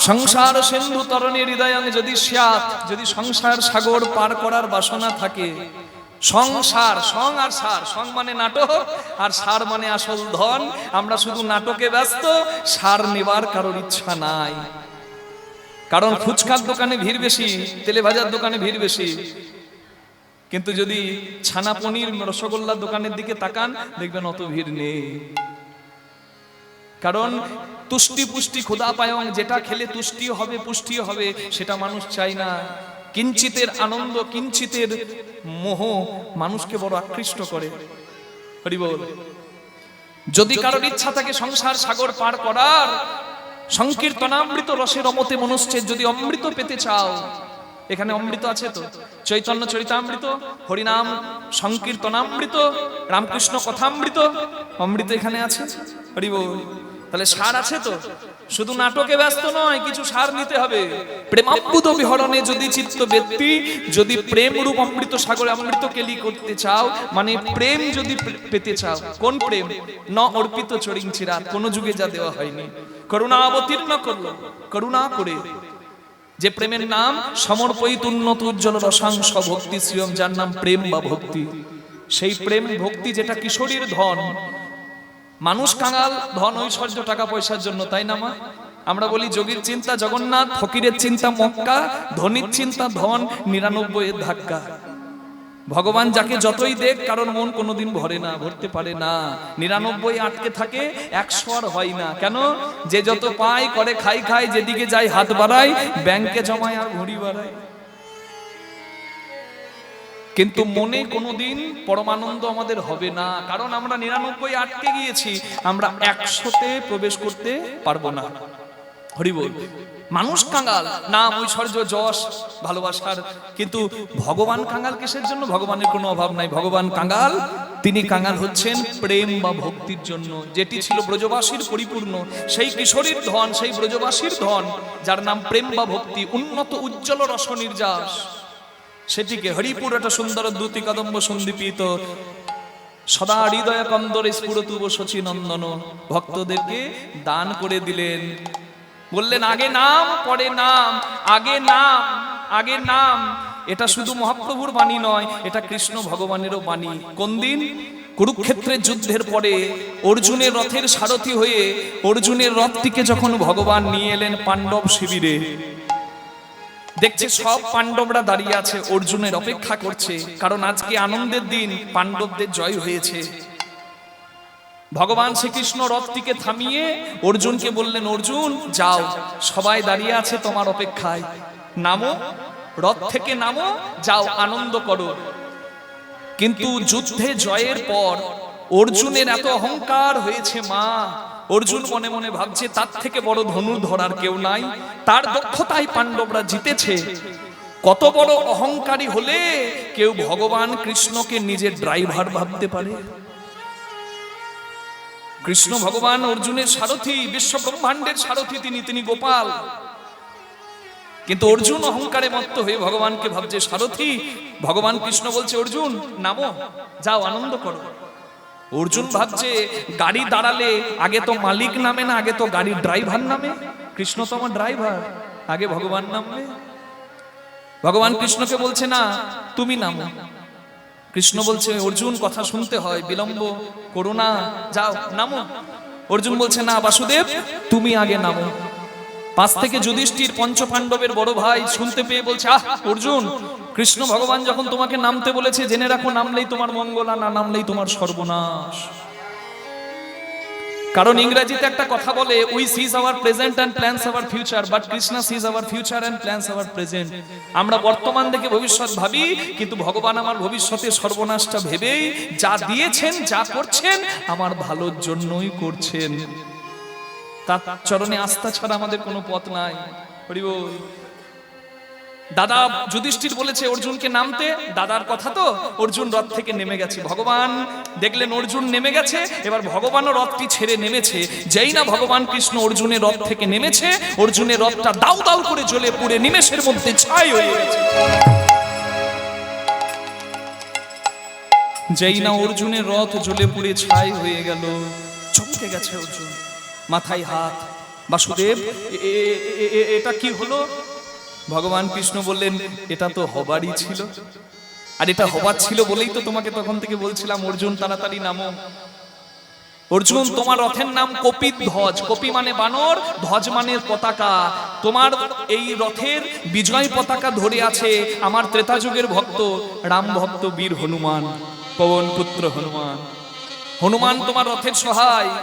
সংসার সিন্ধু তরণী হৃদয়ং যদি স্যাৎ, যদি সংসার সাগর পার করার বাসনা থাকে, সংসার, সং আর সার, সং মানে নাটক আর সার মানে আসল ধন। আমরা শুধু নাটকে ব্যস্ত, সার নেবার কারোর ইচ্ছা নাই। কারণ ফুচকার দোকানে ভিড় বেশি, তেলে ভাজার দোকানে ভিড় বেশি, কিন্তু যদি ছানা পনির রসগোল্লার দোকানের দিকে তাকান দেখবেন অত ভিড় নেই। কারণ তুষ্টি পুষ্টি ক্ষুধা পায়ং, যেটা খেলে তুষ্টি হবে পুষ্টি হবে সেটা মানুষ চায় না। কিঞ্চিতের আনন্দ, কিঞ্চিতের মোহ মানুষকে বড় আকৃষ্ট করে। হরি বল। যদি কারোর ইচ্ছা থাকে সংসার সাগর পার করার, সংকীর্তনামৃত রসে রমতে মনশ্চেদ, যদি অমৃত পেতে চাও, এখানে অমৃত আছে তো, চৈতন্য চরিতামৃত, হরিনাম সংকীর্তনামৃত, রামকৃষ্ণ কথামৃত, অমৃত এখানে আছে। হরি বল। তাহলে সার আছে তো, শুধু নাটকে ব্যস্ত নয়, কিছু সার নিতে হবে। প্রেমাম্বুদ বিহরণে যদি চিত্ত ব্যক্তি, যদি প্রেম রূপ অমৃত সাগরে অমৃত কেলি করতে চাও, মানে প্রেম যদি পেতে চাও, কোন প্রেম? ন অর্পিত চরিংচিরাত, কোন যুগে যা দেওয়া হয়নি, করুণা অবতীর্ণ করলো, করুণা করে যে প্রেমের নাম সমর্পিত উন্নত উজ্জ্বল রসাংশ ভক্তি শ্রিয়ম, যার নাম প্রেম বা ভক্তি। সেই প্রেম ভক্তি যেটা কিশোরীর ধন। মানুষ কাঙাল ধন ঐশ্বর্য টাকা পয়সার জন্য, তাই না মা? আমরা বলি যোগীর চিন্তা জগন্নাথ, ফকিরের চিন্তা মক্কা, ধনীর চিন্তা ধন 99 এর ধাক্কা। ভগবান যাকে যতই দেখ, কারণ মন কোনোদিন ভরে না, ভরতে পারে না, 99 আটকে থাকে, 100 আর হয় না। কেন? যে যত পায় করে খাই খায়, যেদিকে যায় হাত বাড়ায়, ব্যাংকে জমায় আর ঘড়ি বাড়ায়। কিন্তু মনে কোনোদিন পরমানন্দ আমাদের হবে না, কারণ আমরা 99 আটকে গিয়েছি, আমরা 100তে প্রবেশ করতে পারবো না। হরি বল। মানুষ কাঙ্গাল, নাম ঐশ্বর্য যশ ভালোবাসার, কিন্তু ভগবান কাঙ্গাল কিসের জন্য? ভগবানের কোনো অভাব নাই। ভগবান কাঙ্গাল, তিনি কাঙ্গাল হচ্ছেন প্রেম বা ভক্তির জন্য, যেটি ছিল ব্রজবাসীর পরিপূর্ণ, সেই কিশোরীর ধন, সেই ব্রজবাসীর ধন, যার নাম প্রেম বা ভক্তি, উন্নত উজ্জ্বল রস নির্যাস। সেটিকে হরিপুর একটা সুন্দর দ্যুতি কদম্ব সন্দীপিত সদা হৃদয় কন্দরে স্ফুরতুব শচী নন্দন, ভক্তদেরকে দান করে দিলেন। বললেন আগে নাম পরে নাম, আগে নাম আগে নাম। এটা শুধু মহাপ্রভুর বাণী নয়, এটা কৃষ্ণ ভগবানেরও বাণী। কোন দিন? কুরুক্ষেত্রের যুদ্ধের পরে অর্জুনের রথের সারথি হয়ে অর্জুনের রথটিকে যখন ভগবান নিয়ে এলেন পাণ্ডব শিবিরে, দেখছে সব পাণ্ডবরা দাঁড়িয়ে আছে, অর্জুনের অপেক্ষা করছে, কারণ আজকে আনন্দের দিন, পাণ্ডবদের জয় হয়েছে। ভগবান শ্রীকৃষ্ণ রথটিকে থামিয়ে অর্জুনকে বললেন, অর্জুন যাও, সবাই দাঁড়িয়ে আছে তোমার অপেক্ষায়, নামো, রথ থেকে নামো, যাও আনন্দ করো। কিন্তু যুদ্ধে জয়ের পর অর্জুনের এত অহংকার হয়েছে মা, অর্জুন মনে মনে ভাবছে তার থেকে বড় ধনুর্ধর আর কেউ নাই, তার দক্ষতায় পাণ্ডবরা জিতেছে। কত বড় অহংকারী হলে কেউ ভগবান কৃষ্ণকে নিজের ড্রাইভার ভাবতে পারে? কৃষ্ণ ভগবান অর্জুনের সারথি, বিশ্ব ব্রহ্মাণ্ডের সারথি, তিনি গোপাল। কিন্তু অর্জুন অহংকারে মত্ত হয়ে ভগবানকে ভাবছে সারথি। ভগবান কৃষ্ণ বলছে, অর্জুন নামো, যাও আনন্দ করো। অর্জুন ভাবছে গাড়ি দাঁড়ালে আগে তো মালিক নামে না, আগে তো গাড়ির ড্রাইভার নামে। কৃষ্ণ তো আমার ড্রাইভার, আগে ভগবান নামবে। ভগবান কৃষ্ণকে বলছে না, তুমি নামো। কৃষ্ণ বলছে, অর্জুন কথা শুনতে হয়, বিলম্ব করো না, যাও নামো। অর্জুন বলছে, না বাসুদেব তুমি আগে নামো। পাশ থেকে যুধিষ্ঠির পঞ্চ পাণ্ডবের বড় ভাই শুনতে পেয়ে বলছে, আহ অর্জুন, কৃষ্ণ ভগবান যখন তোমাকে নামতে বলেছে, জেনে রাখো নামলেই তোমার মঙ্গল, না নামলেই তোমার সর্বনাশ। কারণ ইংরেজিতে একটা কথা বলে, we sees our present and plans our future, but Krishna sees our future and plans our present. আমরা বর্তমান দেখে ভবিষ্যৎ ভাবি, কিন্তু ভগবান আমার ভবিষ্যতে সর্বনাশটা ভেবেই যা দিয়েছেন, যা করছেন আমার ভালোর জন্যই করছেন। তার চরণে আস্থা ছাড়া আমাদের কোনো পথ নাই। হরি বল। দাদা যুধিষ্ঠির বলেছে অর্জুনকে নামতে, দাদার কথা তো অর্জুন রথ থেকে নেমে গেছে। ভগবান দেখলেন অর্জুন নেমে গেছে, এবার ভগবানও রথটি ছেড়ে নেমেছে। যেই না ভগবান কৃষ্ণ অর্জুনের রথ থেকে নেমেছে, অর্জুনের রথটা দাউ দাউ করে জ্বলে পুড়ে নিমেষের মধ্যে ছাই হয়ে গেছে। যেই না অর্জুনের রথ জ্বলে পুড়ে ছাই হয়ে গেল, চমকে গেছে অর্জুন, মাথায় হাত, বাসুদেব এটা কি হলো? ভগবান কৃষ্ণ বললেন, এটা তো হবারই ছিল, আর এটা হবার ছিল বলেই তো তোমাকে তখন থেকে বলছিলাম অর্জুন তাড়াতাড়ি নামো। অর্জুন, তোমার রথের নাম কপিধ্বজ। কপি মানে বানর, ধ্বজ মানে পতাকা। তোমার এই রথের বিজয় পতাকা ধরে আছে আমার ত্রেতা যুগের ভক্ত, রাম ভক্ত বীর হনুমান, পবন পুত্র হনুমান। হনুমান তোমার রথের সহায়,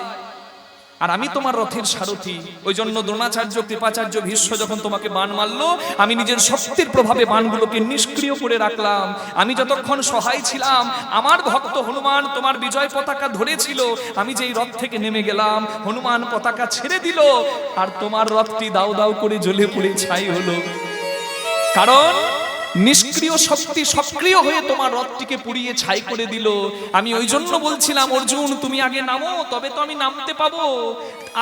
আর আমি তোমার রথের সারথি। ওই জন্য দ্রোণাচার্য, কৃপাচার্য, ভীষ্ম যখন তোমাকে বাণ মারলো, আমি নিজের শক্তির প্রভাবে বাণগুলোকে নিষ্ক্রিয় করে রাখলাম। আমি যতক্ষণ সহায় ছিলাম, আমার ভক্ত হনুমান তোমার বিজয় পতাকা ধরেছিল। আমি যেই রথ থেকে নেমে গেলাম, হনুমান পতাকা ছেড়ে দিল, আর তোমার রথটি দাউ দাউ করে জ্বলে পুড়ে ছাই হলো। কারণ নিষ্ক্রিয় শক্তি সক্রিয় হয়ে তোমার রথটিকে পুড়িয়ে ছাই করে দিল। আমি ওই জন্য বলছিলাম, অর্জুন তুমি আগে নামো, তবে তো আমি নামতে পাবো।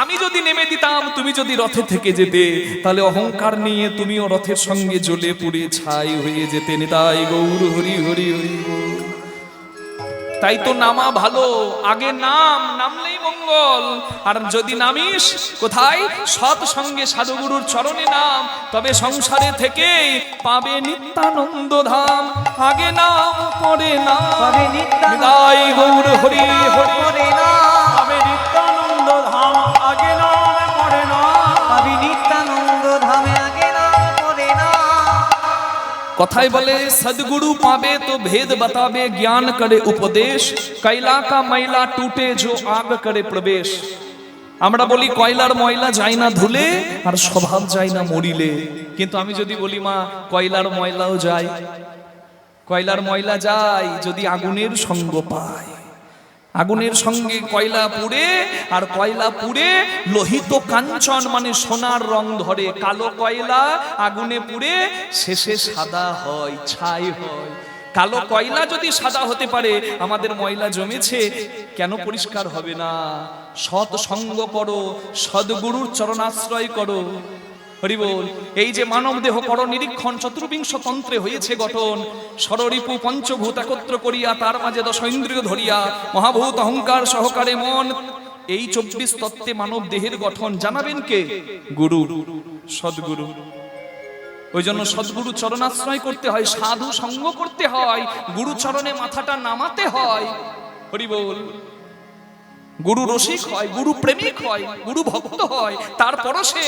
আমি যদি নেমে দিতাম, তুমি যদি রথে থেকে যেতে, তাহলে অহংকার নিয়ে তুমিও রথের সঙ্গে জ্বলে পুড়ে ছাই হয়ে যেতে। নিতাই গৌর হরি হরি হরি। তাই তো নামা ভালো, আগে নামলেই মঙ্গল। আর যদি নামিস কোথায়? সৎ সঙ্গে সাধুগুরুর চরণে নাম, তবে সংসারে থেকে পাবে নিত্যানন্দ ধাম। আগে নাম পরে নাম, পাবে নিতাই গৌর হরি হরি নাম, পাবে নিত্যানন্দ ধাম। আগে নাম পরে নাম, পাবে নিত্যানন্দ ধামে। আগে নাম পরে নাম। কথাই বলে सदगुरु पावे तो भेद बतावे, ज्ञान करे उपदेश, कैला का मैला टूटे जो आग करे प्रवेश। আমরা বলি কয়লার ময়লা যায় না ধুলে, আর স্বভাব যায় না মরিলে। কিন্তু আমি যদি বলি মা, কয়লার ময়লাও যায়, কয়লার ময়লা যায় যদি আগুনের সঙ্গ পায়। আগুনের সঙ্গে কয়লা পুড়ে, আর কয়লা পুড়ে লোহিত কাঞ্চন মানে সোনার রং ধরে। কালো কয়লা আগুনে পুড়ে শেষে সাদা হয়, ছাই হয়। কালো কয়লা যদি সাদা হতে পারে, আমাদের ময়লা জমেছে কেন পরিষ্কার হবে না? সৎ সঙ্গ করো, সদ্গুরুর চরণাশ্রয় করো। হরি বল। এই যে মানব দেহ কর নিরীক্ষণ, চতুর্বিংশ তন্ত্রে হয়েছে গঠন। ষড়রিপু পঞ্চভূত একত্র করিয়া, তার মাঝে দশ ইন্দ্রিয় ধরিয়া, মহাভূত অহংকার সহকারে মন। এই 24 তত্ত্বে মানব দেহের গঠন জানাবেন কে? গুরু, সদ্গুরু। ওই জন্য সদ্গুরু চরণাশ্রয় করতে হয়, সাধু সঙ্গ করতে হয়, গুরু চরণে মাথাটা নামাতে হয়। হরি বল। গুরু রসিক হয়, গুরু প্রেমিক হয়, গুরু ভক্ত হয়, তারপরও সে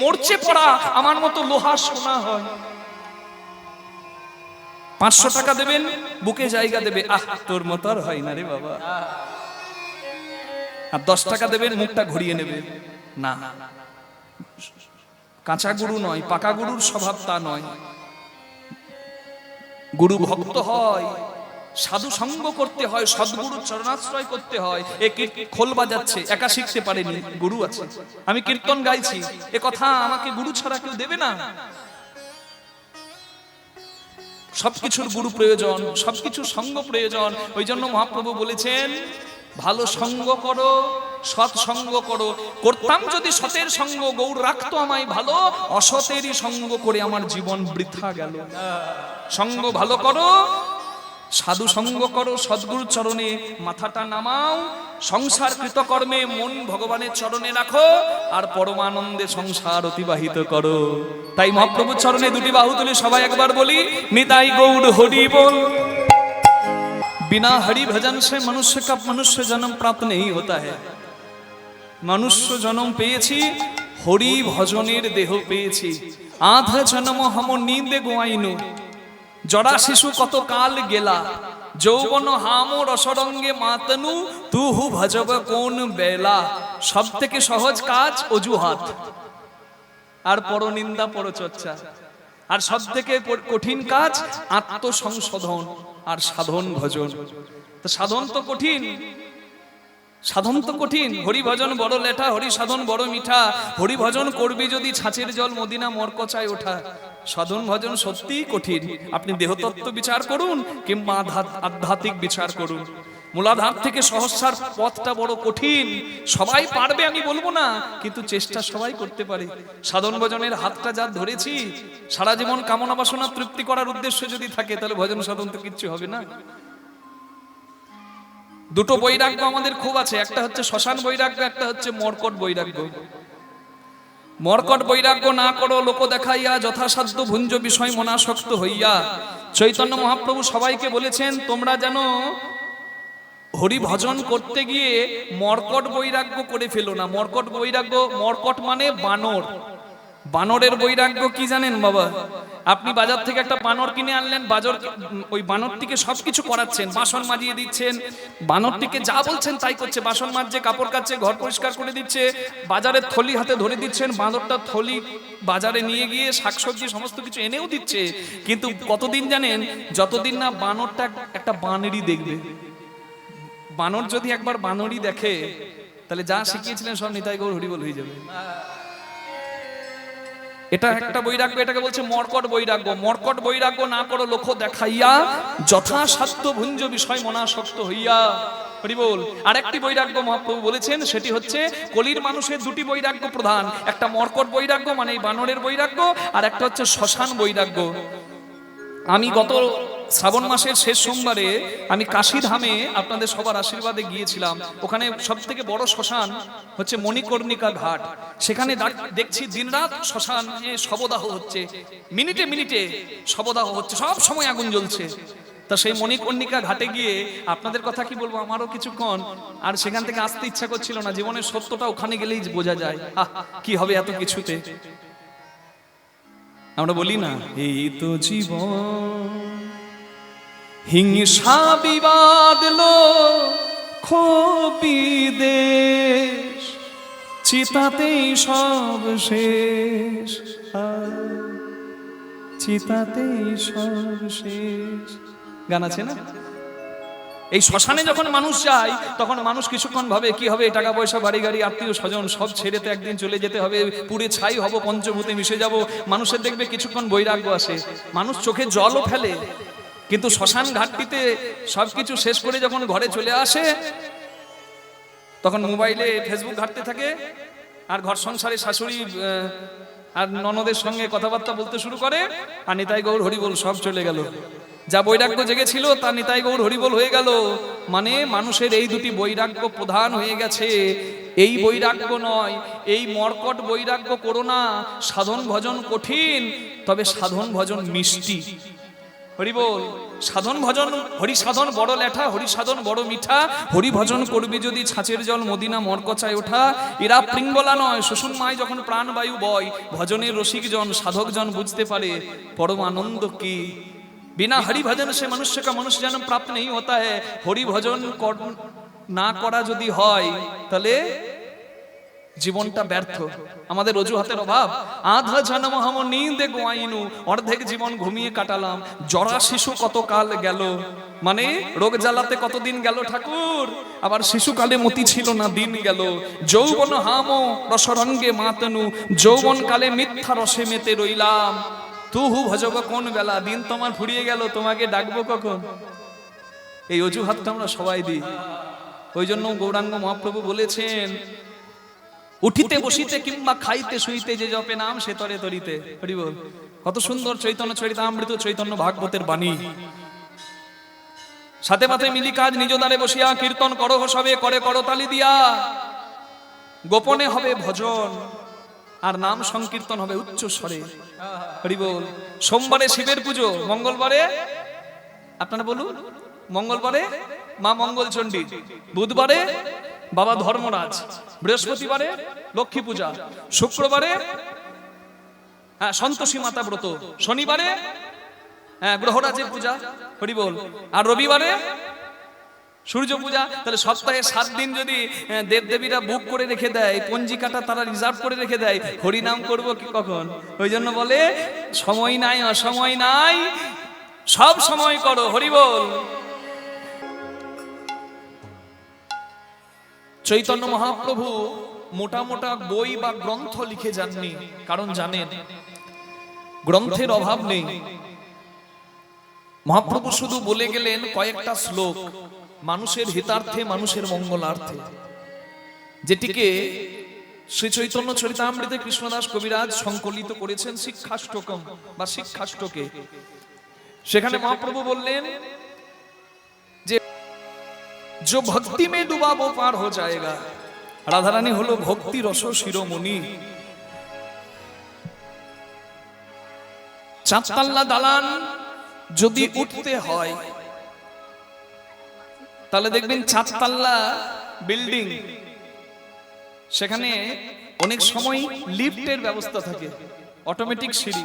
মরচে পড়া আমার মতো লোহা সোনা হয়। 500 টাকা দেবেন, বুকে জায়গা দেবে, আহ তোর মতো আর হয় না রে বাবা। আর 10 টাকা দেবেন, মুখটা ঘুরিয়ে নেবে। না, কাঁচা গুরু নয়, পাকা গুরুর স্বভাব তা নয়। গুরু ভক্ত হয়, সাধু সঙ্গ করতে হয়, সদ্গুরুর চরণাশ্রয় করতে হয়। এ খোল বাজাচ্ছে, একা শিখতে পারেনি, গুরু আছে। আমি কীর্তন গাইছি, এ কথা আমাকে গুরু ছাড়া কেউ দেবে না। সবকিছুর গুরু প্রয়োজন, সবকিছুর সঙ্গ প্রয়োজন। ওই জন্য মহাপ্রভু বলেছেন, ভালো সঙ্গ করো, সৎ সঙ্গ করো। করতাম যদি সতের সঙ্গ, গৌর রাখতো আমায় ভালো। অসতেরই সঙ্গ করে আমার জীবন বৃথা গেল। সঙ্গ ভালো করো, সাধু সঙ্গ করো, সদ্গুরুর চরণে মাথাটা নামাও। সংসার কৃতকর্মে মন ভগবানের চরণে রাখো, আর পরমানন্দে সংসার অতিবাহিত করো। তাই মহাপ্রভুর চরণে দুটি বাহু তুলে সবাই একবার বলি, নিতাই গৌর হরি বল। बिना हरि भजन से मनुष्य का मनुष्य जन्म प्राप्त नहीं होता है। मनुष्य जन्म পেয়েছি, হরি ভজনের দেহ পেয়েছি। আধা জন্ম হম নিন্দে গোয়াইনু, জরা শিশু কত কাল গেলা। যৌবন হাম রসরঙ্গে মাতনু, তুহু ভজব কোন বেলা। সব থেকে সহজ কাজ অজুহাত, আর পরনিন্দা পরচর্চা। আর সব থেকে কঠিন কাজ আত্মসংশোধন আর সাধন ভজন। তো সাধন তো কঠিন, সাধন তো কঠিন। হরি ভজন বড় লেঠা, হরি সাধন বড় মিঠা। হরি ভজন করবি যদি ছাঁচের জল মদিনা মরকচায় ওঠা। সাধন ভজন সত্যিই কঠিন। আপনি দেহতত্ত্ব বিচার করুন কিংবা আধ্যাত্মিক বিচার করুন, মূলাধার থেকে সহস্রার পথটা বড় কঠিন। সবাই পারবে আমি বলবো না, কিন্তু চেষ্টা সবাই করতে পারে। সাধন ভজনের হাতটা যা ধরেছি, সারা জীবন কামনা বাসনা তৃপ্তি করার উদ্দেশ্য যদি থাকে, তাহলে ভজন সাধন তো কিচ্ছু হবে না। দুটো বৈরাগ্য আমাদের খুব আছে, একটা হচ্ছে শ্মশান বৈরাগ্য, একটা হচ্ছে মর্কট বৈরাগ্য। মর্কট বৈরাগ্য না করো লোক দেখাইয়া, যথাসাধ্য ভুঞ্জ বিষয় মনাসক্ত হইয়া। চৈতন্য মহাপ্রভু সবাইকে বলেছেন তোমরা যেন হরি ভজন করতে গিয়ে মর্কট বৈরাগ্য করে ফেলো না। মর্কট বৈরাগ্য, মর্কট মানে বানর। বানরের বৈরাগ্য কি জানেন বাবা? আপনি বাজার থেকে একটা বানর কিনে আনলেন, ওই বানরটিকে সবকিছু করাচ্ছেন, বাসন মাজিয়ে দিচ্ছেন, বানরটিকে যা বলছেন তাই করছে, বাসন মাজছে, কাপড় কাচ্ছে, ঘর পরিষ্কার করে দিচ্ছে, বাজারের থলি হাতে ধরে দিচ্ছেন, বানরটা থলি বাজারে নিয়ে গিয়ে শাকসবজি সমস্ত কিছু এনেও দিচ্ছে। কিন্তু কতদিন জানেন? যতদিন না বানরটা একটা বানরই দেখবে। বানর যদি একবার বানরই দেখে তাহলে যা শিখিয়েছিলেন সব নিতাই গৌর হরিবল হয়ে যাবে। এটা একটা বৈরাগ্য, এটাকে বলছে মর্কট বৈরাগ্য। মর্কট বৈরাগ্য না করো লোক দেখাইয়া, যথাসাধ্য ভুঞ্জ বিষয় মনাসক্ত হইয়া। হরিবল। আরেকটি বৈরাগ্য মহাপ্রভু বলেছেন, সেটি হচ্ছে কলির মানুষের দুটি বৈরাগ্য প্রধান, একটা মর্কট বৈরাগ্য মানে এই বানরের বৈরাগ্য, আর একটা হচ্ছে শ্মশান বৈরাগ্য। আমি গত শ্রাবণ মাসের শেষ সোমবারে আমি কাশীধামে আপনাদের সবার আশীর্বাদে গিয়েছিলাম। ওখানে সব থেকে বড় শ্মশান হচ্ছে মণিকর্ণিকা ঘাট। সেখানে দেখছি দিনরাত শ্মশানে শবদাহ হচ্ছে, মিনিটে মিনিটে শবদাহ হচ্ছে, সব সময় আগুন জ্বলছে। তা সেই মণিকর্ণিকা ঘাটে গিয়ে আপনাদের কথা কি বলবো, আমারও কিছুক্ষণ আর সেখান থেকে আসতে ইচ্ছা করছিল না। জীবনের সত্যটা ওখানে গেলেই বোঝা যায়। কি হবে এত কিছুতে। আমরা বলি না এই তো জীবন, হিংসা বিবাদ বিদেশ, চিতাতেই সব শেষ, চিতাতেই সব শেষ। গান আছে না? এই শ্মশানে যখন মানুষ যায় তখন মানুষ কিছুক্ষণ ভাবে কি হবে, টাকা পয়সা, বাড়ি গাড়ি, আত্মীয় স্বজন সব ছেড়ে তো একদিন চলে যেতে হবে, পুড়ে ছাই হব, পঞ্চভূতে মিশে যাব। মানুষের দেখবে কিছুক্ষণ বৈরাগ্য আসে, মানুষ চোখে জলও ফেলে। কিন্তু শ্মশান ঘাটটিতে সবকিছু শেষ করে যখন ঘরে চলে আসে তখন মোবাইলে ফেসবুক ঘাটতে থাকে, আর ঘর সংসারে শাশুড়ি আর ননদের সঙ্গে কথাবার্তা বলতে শুরু করে, আর নিতাই গৌর হরিবল সব চলে গেল। যা বৈরাগ্য জেগেছিল তা নিতাই গৌর হরিবল হয়ে গেল। মানে মানুষের এই দুটি বৈরাগ্য প্রধান হয়ে গেছে। এই বৈরাগ্য নয়, এই মর্কট বৈরাগ্য করো না। সাধন ভজন কঠিন, তবে সাধন ভজন মিষ্টি। হরিবল। সাধন ভজন, হরি সাধন বড় লেঠা, হরি সাধন বড় মিঠা। হরি ভজন করবি যদি ছাঁচের জল মদিনা মরকচায় ওঠা। এরা পৃঙ্গলা নয়, শ্বশুর মায় যখন প্রাণবায়ু বয়, ভজনের রসিক জন সাধক জন বুঝতে পারে পরম আনন্দ কি। बिना हरि भजन से मनुष्य का मनुष्य जन्म प्राप्त नहीं होता है। हरि भजन ना करा যদি হয় তাহলে জীবনটা ব্যর্থ। আমাদের অজুহাতের অভাব। আধা জন্ম হাম নীন্দে গোয়াইনু, অর্ধেক জীবন ঘুমিয়ে কাটালাম। জরা শিশু কত কাল গেল, মানে রোগ জ্বালাতে কতদিন গেল ঠাকুর। আবার শিশুকালে মতি ছিল না, দিন গেল। যৌবন হামো রসরঙ্গে মাতনু, যৌবন কালে মিথ্যা রসে মেতে রইলাম। তুহু ভজব কোন বেলা, দিন তোমার ফুরিয়ে গেল, তোমাকে ডাকবো কখন। এই অজুহাতটা আমরা সবাই দিই। ওই জন্য গৌরাঙ্গ মহাপ্রভু বলেছেন, উঠিতে বসিতে কিংবা খাইতে শুইতে যে জপে নাম সে তরে তরিতে। হরি বল। কত সুন্দর চৈতন্য চরিতামৃত, চৈতন্য ভাগবতের বাণী। সাথে পাতে মিলি কাজ নিজ দ্বারে বসিয়া, কীর্তন করো সবে করে করতালি দিয়া। গোপনে হবে ভজন আর নাম সংকীর্তন হবে উচ্চ স্বরে। হরি বল। সোমবারে শিবের পুজো, মঙ্গলবারে আপনারা বলুন মঙ্গলবারে মা মঙ্গলচণ্ডী, বুধবারে বাবা ধর্মরাজ, বৃহস্পতিবারে লক্ষ্মী পূজা, শুক্রবারে সন্তোষী মাতা ব্রত, শনিবারে গ্রহরাজের পূজা। হরি বল। আর রবিবারে সূর্য পূজা। তাহলে সপ্তাহে 7 দিন যদি দেবদেবীরা বুক করে রেখে দেয়, পঞ্জিকাটা তারা রিজার্ভ করে রেখে দেয়, হরিনাম করব কি কখন। ওই জন্য বলে সময় নাই, অসময় নাই, সব সময় করো। হরি বল। চৈতন্য মহাপ্রভু মোটা মোটা বই বা গ্রন্থ লিখে যাননি, কারণ জানেন গ্রন্থের অভাব নেই। মহাপ্রভু শুধু বলে গেলেন কয়েকটা শ্লোক মানুষের হিতার্থে, মানুষের মঙ্গলার্থে, যেটিকে শ্রী চৈতন্য চরিতামৃতে কৃষ্ণদাস কবিরাজ সংকলিত করেছেন শিক্ষাষ্টকম বা শিক্ষাষ্টকে। সেখানে মহাপ্রভু বললেন যে जो भक्ति में डूबा वो पार हो जाएगा। राधा रानी हलो भक्ति रस शिरोमणि। চারতলা দালান যদি উঠতে হয় তাহলে দেখবেন চারতলা বিল্ডিং, সেখানে অনেক সময় লিফটের ব্যবস্থা থাকে, অটোমেটিক সিঁড়ি।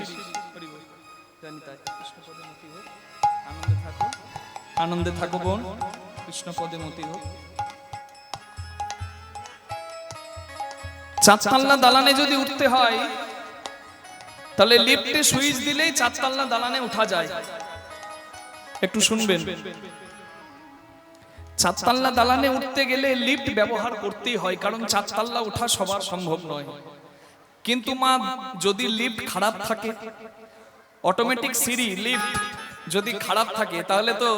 আনন্দে থাকো বোন, কৃষ্ণ পদে মতি হোক। চারতলা দালানে যদি উঠতে হয় তাহলে লিফটে সুইচ দিলেই চারতলা দালানে উঠা যায়। একটু শুনবেন, চারতলা দালানে উঠতে গেলে লিফট ব্যবহার করতেই হয়, কারণ চারতলা ওঠা সবার সম্ভব নয়। কিন্তু মা, যদি লিফট খারাপ থাকে, অটোমেটিক সিঁড়ি লিফট যদি খারাপ থাকে, তাহলে তো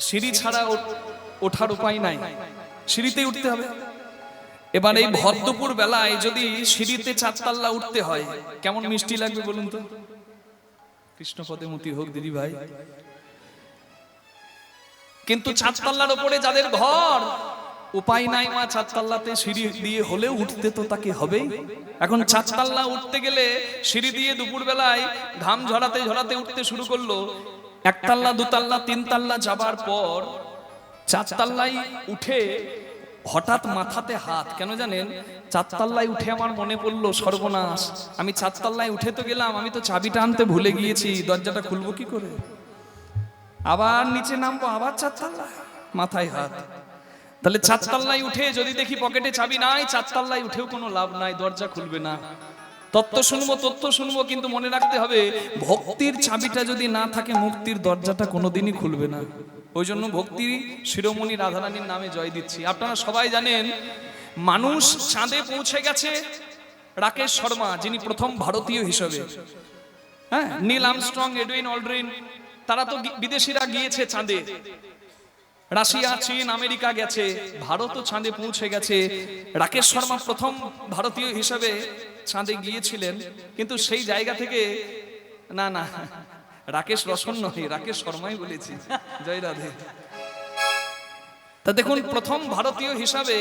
সিঁড়ি ছাড়া ওঠার উপায় নাই, সিঁড়িতেই উঠতে হবে। এবার এই ভরদুপুর বেলায় যদি সিঁড়িতে চারতলা উঠতে হয়, কেমন মিষ্টি লাগবে বলুন তো? কৃষ্ণ পদে মতি হোক দিদি ভাই। কিন্তু চারতলার উপরে যাদের ঘর, উপায় নাই মা, চারতলাতে সিঁড়ি দিয়ে হলেও উঠতে তো তাকে হবেই। এখন চারতলা উঠতে গেলে সিঁড়ি দিয়ে দুপুর বেলায় ঘাম ঝরাতে ঝরাতে উঠতে শুরু করলো। একতলা, দুতলা, তিনতলা যাবার পর চারতলায় উঠে হঠাৎ মাথাতে হাত, কেন জানেন? চারতলায় উঠে আমার মনে পড়লো, সর্বনাশ, আমি চারতলায় উঠে তো গেলাম, আমি তো চাবিটা আনতে ভুলে গিয়েছি, দরজাটা খুলবো কি করে? আবার নিচে নামবো, আবার চারতলা, মাথায় হাত। তাহলে চারতলায় উঠে যদি দেখি পকেটে চাবি নাই, চারতলায় উঠেও কোনো লাভ নাই, দরজা খুলবে না। তত্ত্ব শুনবো, কিন্তু মনে রাখতে হবে, ভক্তির চাবিটা যদি না থাকে, মুক্তির দরজাটা কোনোদিনই খুলবে না। ওই জন্য ভক্তি শিরোমণি রাধারানীর নামে জয় দিচ্ছি। আপনারা সবাই জানেন, মানুষ চাঁদে পৌঁছে গেছে রাকেশ শর্মা, যিনি প্রথম ভারতীয় হিসেবে। হ্যাঁ, নীল আর্মস্ট্রং, এডুইন অলড্রিন, তারা তো বিদেশিরা গিয়েছে চাঁদে, রাশিয়া, চীন, আমেরিকা গেছে, ভারতও চাঁদে পৌঁছে গেছে। রাকেশ শর্মা প্রথম ভারতীয় হিসেবে চাঁদে গিয়েছিলেন, কিন্তু সেই জায়গা থেকে, না রাকেশ রোশন নয়, রাকেশ শর্মাই বলেছি, জয় রাধে। তা দেখুন, প্রথম ভারতীয় হিসাবে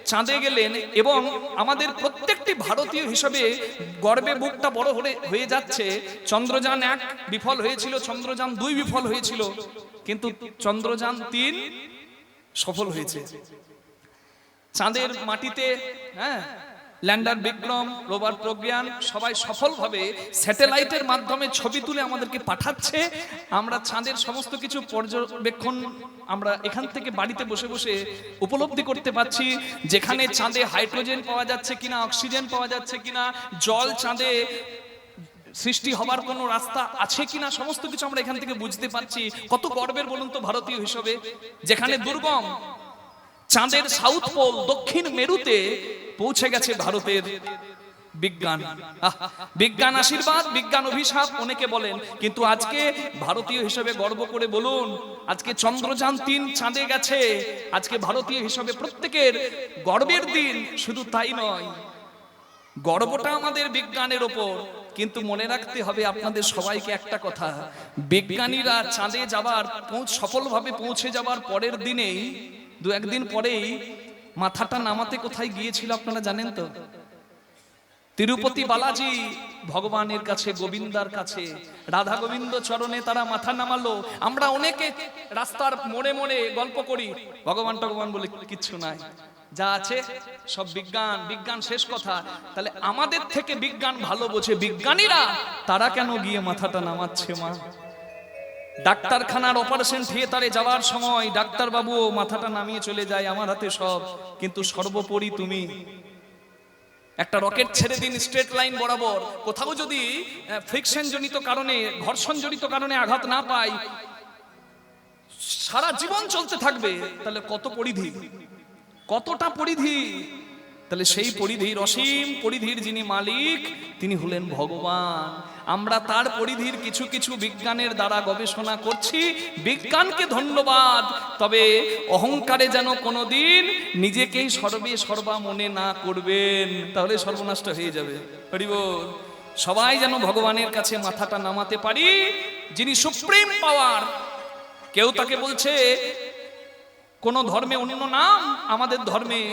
চাঁদে গেলেন, এবং আমাদের প্রত্যেকটি ভারতীয় হিসাবে গর্বে বুকটা বড় হয়ে যাচ্ছে। চন্দ্রযান 1 বিফল হয়েছিল, চন্দ্রযান 2 বিফল হয়েছিল, কিন্তু চন্দ্রযান 3 সফল হয়েছে। চাঁদের মাটিতে, হ্যাঁ, ল্যান্ডার বিক্রম, রোভার প্রজ্ঞান সবাই সফলভাবে স্যাটেলাইটের মাধ্যমে ছবি তুলে আমাদেরকে পাঠাচ্ছে। আমরা চাঁদের সমস্ত কিছু পর্যবেক্ষণ আমরা এখান থেকে বাড়িতে বসে বসে উপলব্ধি করতে পারছি। যেখানে চাঁদে হাইড্রোজেন পাওয়া যাচ্ছে কিনা, অক্সিজেন পাওয়া যাচ্ছে কিনা, জল চাঁদে সৃষ্টি হবার কোনো রাস্তা আছে কিনা, সমস্ত কিছু আমরা এখান থেকে বুঝতে পারছি। কত গর্বের বলুন তো ভারতীয় হিসেবে। যেখানে দুর্গম চাঁদের সাউথ পোল, দক্ষিণ মেরুতে পৌঁছে গেছে ভারতের বিজ্ঞান। বিজ্ঞান আশীর্বাদ, বিজ্ঞান অভিশাপ অনেকে বলেন, কিন্তু আজকে ভারতীয় হিসেবে গর্ব করে বলুন, আজকে চন্দ্রযান 3 চাঁদে গেছে। আজকে ভারতীয় হিসেবে প্রত্যেকের গর্বের দিন। শুধু তাই নয়, গর্বটা আমাদের বিজ্ঞানের ওপর, কিন্তু মনে রাখতে হবে আপনাদের সবাইকে একটা কথা, বিজ্ঞানীরা চাঁদে যাবার সফলভাবে পৌঁছে যাবার পরের দিনেই, 2-1 দিন পরেই মাথাটা নামাতে কোথায় গিয়েছিল আপনারা জানেন তো? তিরুপতি বালাজি ভগবানের কাছে, গোবিন্দার কাছে, রাধা গোবিন্দ চরণে তারা মাথা নামালো। আমরা অনেকে রাস্তার মোড়ে মোড়ে গল্প করি, ভগবান টগবান বলে কিচ্ছু নাই, যা আছে সব বিজ্ঞান, বিজ্ঞান শেষ কথা। তাহলে আমাদের থেকে বিজ্ঞান ভালো বোঝে বিজ্ঞানীরা, তারা কেন গিয়ে মাথাটা নামাচ্ছে মা? ডাক্তারখানার অপারেশন থিয়েটারে যাওয়ার সময় ডাক্তার বাবু মাথাটা নামিয়ে চলে যায়, আমার হাতে সব, কিন্তু সর্বোপরি তুমি একটা রকেট ছেড়ে দিন স্ট্রেট লাইন বরাবর, কোথাও যদি ফ্রিকশন জনিত কারণে, ঘর্ষণ জনিত কারণে আঘাত না পাই, সারা জীবন চলতে থাকবে। তাহলে কত পরিধি, কতটা পরিধি। তাহলে সেই পরিধির, অসীম পরিধির যিনি মালিক, তিনি হলেন ভগবান। আমরা তার পরিধির কিছু কিছু বিজ্ঞানের দ্বারা গবেষণা করছি, বিজ্ঞানকে ধন্যবাদ। তবে অহংকারে যেন কোনোদিন নিজেকেই সর্বে সর্বা মনে না করবেন, তাহলে সর্বনাশ হয়ে যাবে। হরি বল। সবাই যেন ভগবানের কাছে মাথাটা নামাতে পারি, যিনি সুপ্রিম পাওয়ার। কেউ তাকে বলছে কোন ধর্মে অন্য নাম, আমাদের ধর্মে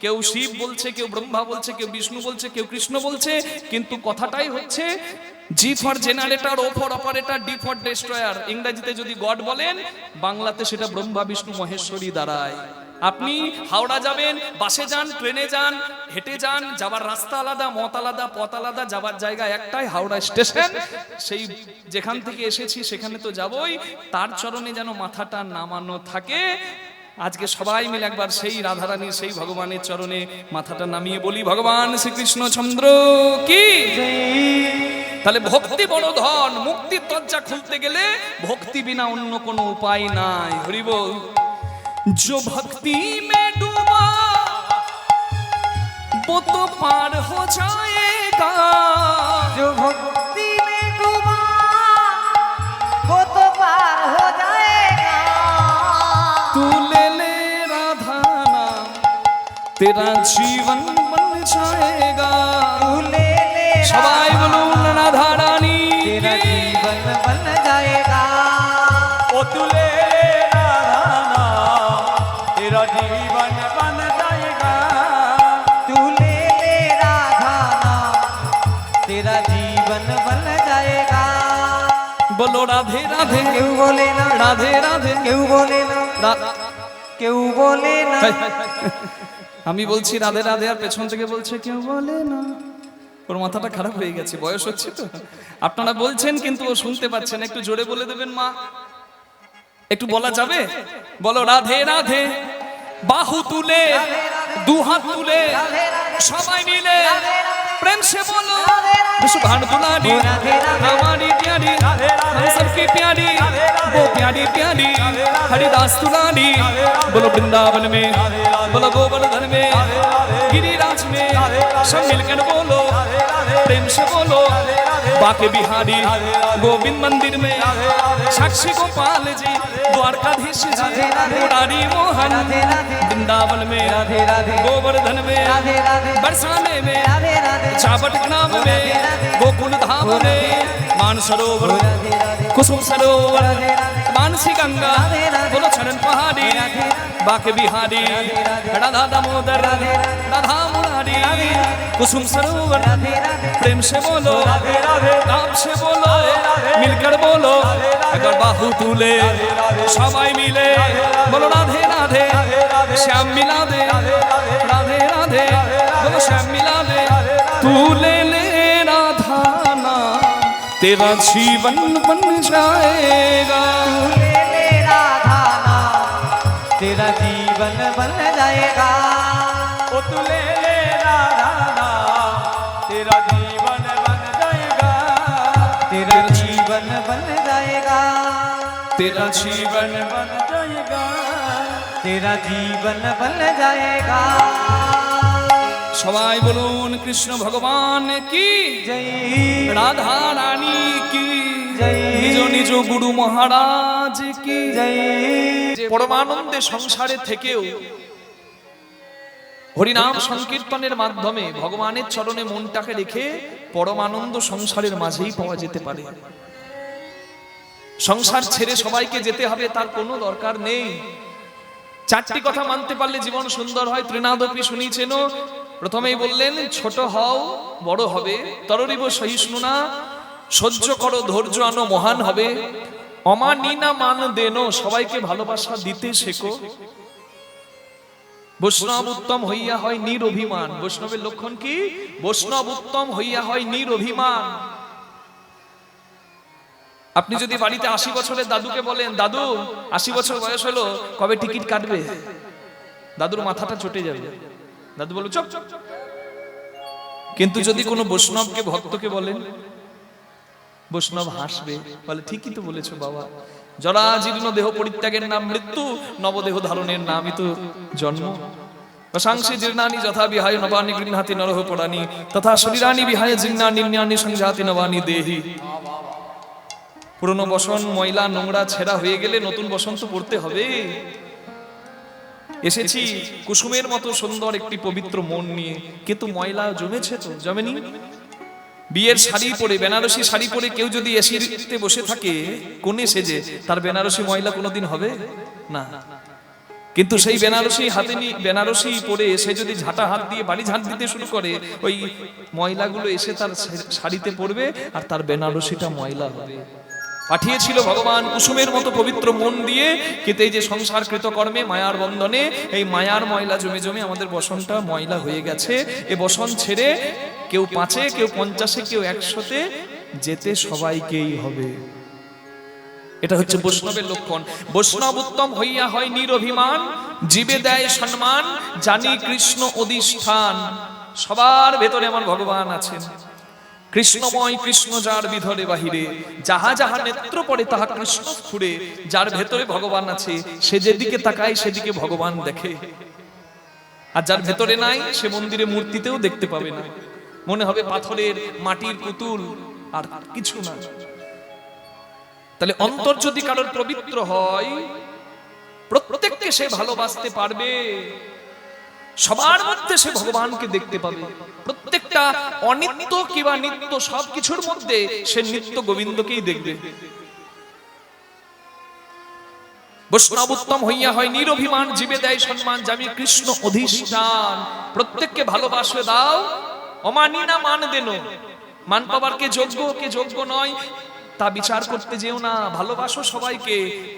কেউ শিব বলছে, কেউ ব্রহ্মা বলছে, কেউ বিষ্ণু বলছে, কেউ কৃষ্ণ বলছে, কিন্তু কথাটাই হচ্ছে G for generator, O for operator, D for destroyer. ইংরেজিতে যদি গড বলেন, বাংলাতে সেটা ব্রহ্মা বিষ্ণু মহেশ্বরী দাঁড়ায়। আপনি হাওড়া যাবেন, বাসে যান, ট্রেনে যান, হেঁটে যান, যাবার রাস্তা আলাদা, মত আলাদা, পথ আলাদা, যাবার জায়গা একটাই, হাওড়া স্টেশন। সেই যেখান থেকে এসেছি সেখানে তো যাবই, তার চরণে যেন মাথাটা নামানো থাকে। আজকে সবাই মিলে একবার সেই রাধারানী, সেই ভগবানের চরণে মাথাটা নামিয়ে বলি, ভগবান শ্রীকৃষ্ণ চন্দ্র কি। তাহলে ভক্তি বড় ধন, মুক্তির দরজা খুলতে গেলে ভক্তি বিনা অন্য কোনো উপায় নাই। হরি বল। जो भक्ति में डूबा वो तो पार हो जाएगा, जो भक्ति में डूबा वो तो पार हो जाएगा। तू ले ले राधा नाम तेरा जीवन बन जाएगा। तू ले ले सबाई बोलूं राधा रानी तेरा जीवन बन जाएगा। ओ तू ले ले राधा नाम तेरा जीवन बन जाएगा। तू ले ले राधा नाम तेरा जीवन बन जाएगा। बोलो राधे राधे, क्यों बोले ना राधे राधे, क्यों बोले ना क्यों बोले ना। আমি বলছি রাধে রাধে, আর পেছন থেকে বলছে কেউ বলে না। ওর মাথাটা খারাপ হয়ে গেছে, বয়স হচ্ছে তো। আপনারা বলছেন কিন্তু ও শুনতে পাচ্ছেন। একটু জোরে বলে দেবেন মা, একটু বলা যাবে? বলো রাধে রাধে, বাহু তুলে, দু হাত তুলে, সবাই মিলে प्रेम से बोलो। सुभान दुलारी हमारी प्यारी, हम सबकी प्यारी, वो प्यारी प्यारी हरिदास दुलारी। बोलो वृंदावन में, बोलो गोवर्धन में, गिरिराज में, सब मिलकर बोलो, प्रेम से बोलो। बाके बिहारी गोविंद मंदिर में, साक्षी गोपाल जी, द्वारकाधीश जी, मुरारी मोहन, वृंदावन में, गोवर्धन में, बरसाने में, चावट ग्राम में, गोकुल धाम में, मानसरोवर, कुसुम सरोवर, मानसी गंगा, बोलो चरण पहाड़ी, बाके बिहारी, राधा दामोदर, राधा मुरारी, कुसुम सरोवर। प्रेम से बोलो, नाम से बोलो, मिलकर बोलो। अगर बाहु तुले सबाई मिले, बोलो राधे राधे, श्याम मिला दे, राधे राधे, बोलो श्याम मिला दे। तू ले ले राधा नाम तेरा जीवन बन जाएगा। तू ले ले राधा नाम तेरा जीवन बन जाएगा। ओ तू ले ले राधा नाम तेरा जीवन बन जाएगा। तेरा जीवन बन जाएगा। तेरा जीवन बन जाएगा। तेरा जीवन बन जाएगा। সবাই বলুন কৃষ্ণ ভগবান কি जय রাধা রানী কি জয়। নিজ নিজ গুরু মহারাজ কি जय। পরমানন্দে সংসারে থেকেও হরিনাম সংকীর্তনের মাধ্যমে ভগবানের চরণে মনটাকে রেখে পরমানন্দ সংসারের মাঝেই পাওয়া যেতে পারে। সংসার ছেড়ে সবাইকে যেতে হবে তার কোনো দরকার নেই। চারটি কথা মানতে পারলে জীবন সুন্দর হয়। ত্রিনাদপি শুনিছেন, প্রথমেই বললেন ছোট হও বড় হবে, তররিব সহিষ্ণুনা, সহ্য করো ধৈর্য আনো মহান হবে, অমানিনা মান দেনো, সবাইকে ভালোবাসা দিতে শেখো, বৈষ্ণব উত্তম হইয়া হয় নিরভিমান। বৈষ্ণবের লক্ষণ কি? বৈষ্ণব উত্তম হইয়া হয় নিরভিমান। আপনি যদি বাড়িতে 80 বছরের দাদুকে বলেন, দাদু 80 বছর বয়স হলো, কবে টিকিট কাটবে? দাদুর মাথাটা চটে যাবে। দাদু বলো চুপ। কিন্তু যদি কোনো বৈষ্ণবকে ভক্তকে বলেন, বৈষ্ণব হাসবে, বলে ঠিকই তো বলেছো বাবা। জরা জীর্ণ দেহ পরিত্যাগের নাম মৃত্যু, নবদেহ ধারণের নামই তো জন্ম। প্রশংসে জীর্ণানি যথা বিহায় নবানি গৃহাতি নরহ পড়ানি, তথা শরীরানি বিহায় জীর্ণা নিম্নানি সংজাতি নবানি দেহি। পুরনো বসন ময়লা নোংরা ছেঁড়া হয়ে গেলে নতুন বসন তো পড়তে হবে। এসেছি কুসুমের মতো সুন্দর একটি পবিত্র মন নিয়ে, কিন্তু ময়লা জমেছে তো, জমেনি? বিয়ের শাড়ি পরে, বেনারসি শাড়ি পরে কেউ যদি এসিতে বসে থাকে কোণে সেজে, তার বেনারসি ময়লা কোনোদিন হবে না। কিন্তু সেই বেনারসি হাতে নিয়ে বেনারসি পরে সে যদি ঝাঁটা হাত দিয়ে বাড়ি ঝাঁট দিতে শুরু করে, ওই ময়লাগুলো এসে তার শাড়িতে পড়বে আর তার বেনারসিটা ময়লা হবে। পাঠিয়েছিল ভগবান কুসুমের মতো পবিত্র মন দিয়ে, কিন্তু এই যে সংসার কৃতকর্মে মায়ার বন্ধনে এই মায়ার ময়লা জমে জমে আমাদের বসনটা ময়লা হয়ে গেছে। এ বসন ছেড়ে কেউ 5-এ, কেউ 50-এ, কেউ 100-তে যেতে সবাইকেই হবে। এটা হচ্ছে বৈষ্ণবের লক্ষণ। বৈষ্ণব উত্তম হইয়া হয় নিরভিমান, জীবে দেয় সম্মান, জানি কৃষ্ণ অধিষ্ঠান। সবার ভেতরে আমার ভগবান আছেন। কৃষ্ণময় কৃষ্ণ যার বিধরে বাহিরে, যাহা যাহা নেত্র পড়ে তাহা কৃষ্ণ স্ফুরে। যার ভেতরে ভগবান আছে সে যেদিকে তাকায় সেদিকে ভগবান দেখে, আর যার ভেতরে নাই সে মন্দিরে মূর্তিতেও দেখতে পাবে না, মনে হবে পাথরের মাটির পুতুল আর কিছু না। তাহলে অন্তর যদি কারোর পবিত্র হয়, প্রত্যেককে সে ভালোবাসতে পারবে, সবার মধ্যে সে ভগবানকে দেখতে পাবে। প্রত্যেকটা অনিত্য কিংবা নিত্য সবকিছুর মধ্যে সে নিত্য গোবিন্দকেই দেখবে। বৈষ্ণব উত্তম হইয়া হয় নিরভিমান, জীবে দেয় সম্মান, জানি কৃষ্ণ অধিষ্ঠান। প্রত্যেককে ভালোবাসে দাও, অমানি না মান দেন। মান পাবার কে যোগ্য কে যোগ্য নয় তা বিচার করতে যেও না, ভালোবাসো সবাইকে।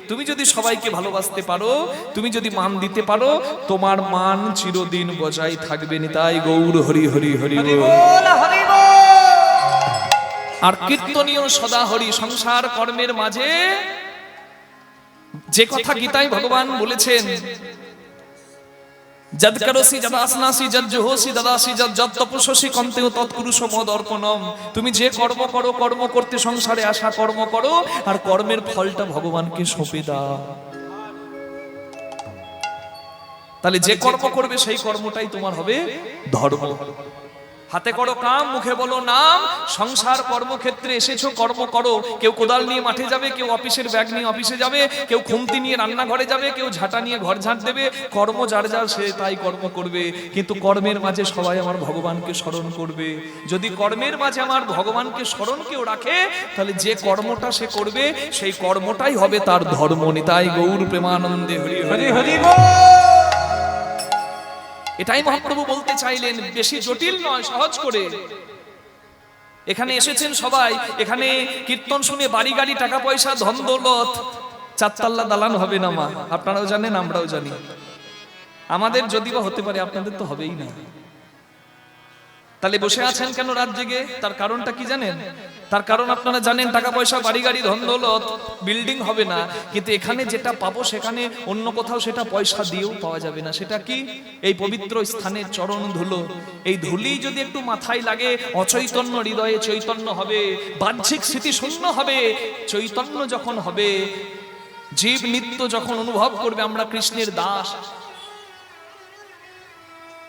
তুমি যদি সবাইকে ভালোবাসতে পারো, তুমি যদি মান দিতে পারো, তোমার মান চিরদিন বজায় থাকবে। নিতাই গৌর হরি হরি হরি বল। আর কীর্তনীয় সদা হরি। সংসার কর্মের মাঝে যে কথা গীতায় ভগবান বলেছেন, যদ করসি যদ আসনাসি যদ জোহসি দদাসি যদ যদ তপস্বসি কন্তেও তৎকুরুষ মদ অর্পণম। তুমি যে কর্ম করো, কর্ম করতে সংসারে আসা কর্ম করো, আর কর্মের ফলটা ভগবানকে সঁপে দাও। তাহলে যে কর্ম করবে সেই কর্মটাই তোমার হবে ধর্ম। হাতে করো কাম, মুখে বলো নাম। সংসার কর্মক্ষেত্রে এসেছো, কর্ম করো। কেউ কোদাল নিয়ে মাঠে যাবে, কেউ অফিসের ব্যাগ নিয়ে অফিসে যাবে, কেউ খুন্তি নিয়ে রান্নাঘরে যাবে, কেউ ঝাঁটা নিয়ে ঘর ঝাঁট দেবে। কর্ম যার যার সে তাই কর্ম করবে, কিন্তু কর্মের মাঝে সবাই আমার ভগবানকে স্মরণ করবে। যদি কর্মের মাঝে আমার ভগবানকে স্মরণ কেউ রাখে, তাহলে যে কর্মটা সে করবে সেই কর্মটাই হবে তার ধর্ম। নিতাই গৌর প্রেমানন্দে হরি হরি হরি বল। এটাই মহাপ্রভু বলতে চাইলেন, বেশি জটিল নয়, সহজ করে। এখানে এসেছেন সবাই, এখানে কীর্তন শুনে বাড়ি গাড়ি টাকা পয়সা ধন দৌলত, চারতলা দালান হবে না মা, আপনারাও জানেন আমরাও জানি। আমাদের যদি বা হতে পারে, আপনাদের তো হবেই না। তাহলে বসে আছেন কেন রাত জেগে? তার কারণটা কি জানেন? তার কারণ আপনারা জানেন, টাকা পয়সা বাড়ি গাড়ি ধন দৌলত বিল্ডিং হবে না, কিন্তু এখানে যেটা পাবো সেখানে অন্য কোথাও সেটা পয়সা দিয়েও পাওয়া যাবে না। সেটা কি? এই পবিত্র স্থানের চরণ ধুলো। এই ধুলি যদি একটু মাথায় লাগে, অচৈতন্য হৃদয়ে চৈতন্য হবে, বাহ্যিক স্মৃতি শূন্য হবে। চৈতন্য যখন হবে, জীব নিত্য যখন অনুভব করবে আমরা কৃষ্ণের দাস,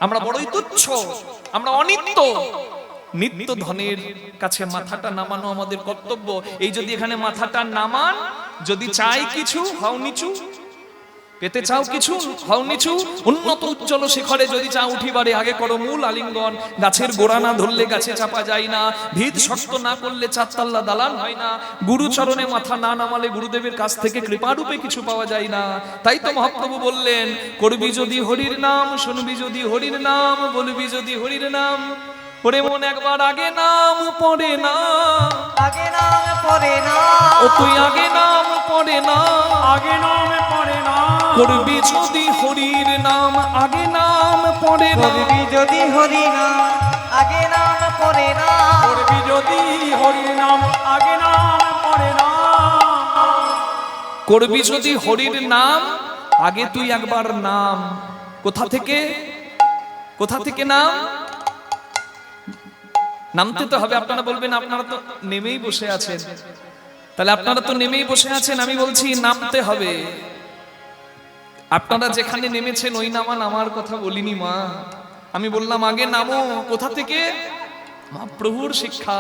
আমরা বড়ই তুচ্ছ, আমরা অনিত্য, নিত্য ধনের কাছে মাথাটা নামানো আমাদের কর্তব্য। এই যদি এখানে মাথাটা নামান, যদি চাই কিছু হও নিচু, পেতে চাও কিছু হও নিচু, উন্নত উজ্জ্বল শিখরে যদি চাও উঠিবারে, আগে করো মূল আলিঙ্গন। গাছের গোড়া না ধরলে গাছে চাপা যায় না, ভিত শক্ত না করলে চারতলা দালান হয় না, গুরু চরণে মাথা না নামালে গুরুদেবের কাছ থেকে কৃপারূপে কিছু পাওয়া যায় না। তাই তো মহাপ্রভু বললেন, করবি যদি হরির নাম, শুনবি যদি হরির নাম, বলবি যদি হরির নাম, পরে মন একবার আগে নাম পড়ে না, আগে নাম পড়ে না, ও তুই আগে নাম পড়ে না, আগে নামে পড়ে না। করবি যদি হরির নাম, আগে নাম পড়ে না, করবি যদি হরি নাম, আগে নাম পড়ে না, করবি যদি হরির নাম, আগে নাম পড়ে না। করবি যদি হরির নাম, আগে তুই একবার নাম। কোথা থেকে? কোথা থেকে নাম? নামতে তো হবে। আপনারা বলবেন আপনারা তো নেমেই বসে আছেন, তাহলে আপনারা তো নেমেই বসে আছেন, আমি বলছি নামতে হবে। আপনারা যেখানে নেমেছেন ওই নামান আমার কথা বলিনি মা, আমি বললাম আগে নামো। কোথা থেকে? মহাপ্রভুর শিক্ষা,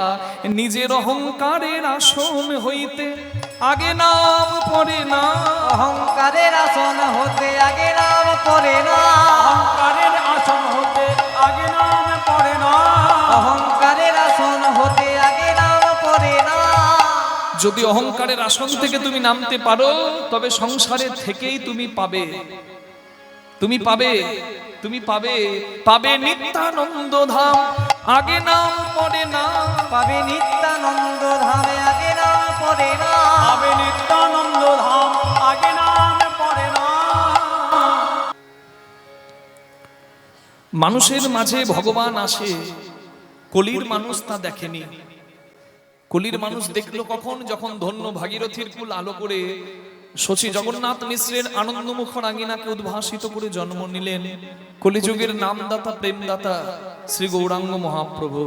নিজের অহংকারের আসন হইতে আগে নাম পড়ে না, অহংকারের আসন হতে আগে নাম পড়ে না, অহংকারের আসন হতে আগে নাম পড়ে না, অহংকারের আসন হতে আগে নাম পড়ে না। যদি অহংকারের আসন থেকে তুমি নামতে পারো, তবে সংসারে থেকেই তুমি পাবে। তুমি পাবে, তুমি পাবে, পাবে নিত্যানন্দ ধাম, আগে নাম পড়ে না। পাবে নিত্যানন্দ ধামে আগে নাম পড়ে না। পাবে নিত্যানন্দ ধাম, আগে নাম পড়ে না। মানুষের মাঝে ভগবান আসে, কলির মানুষ তা দেখেনি। কলির মানুষ দেখলো কখন? যখন ধন্য ভাগীরথীর কুল আলো করে শচী জগন্নাথ মিশ্রের আনন্দমুখর আঙিনাকে উদ্ভাসিত করে জন্ম নিলেন কলিযুগের নামদাতা প্রেমদাতা শ্রী গৌরাঙ্গ মহাপ্রভু।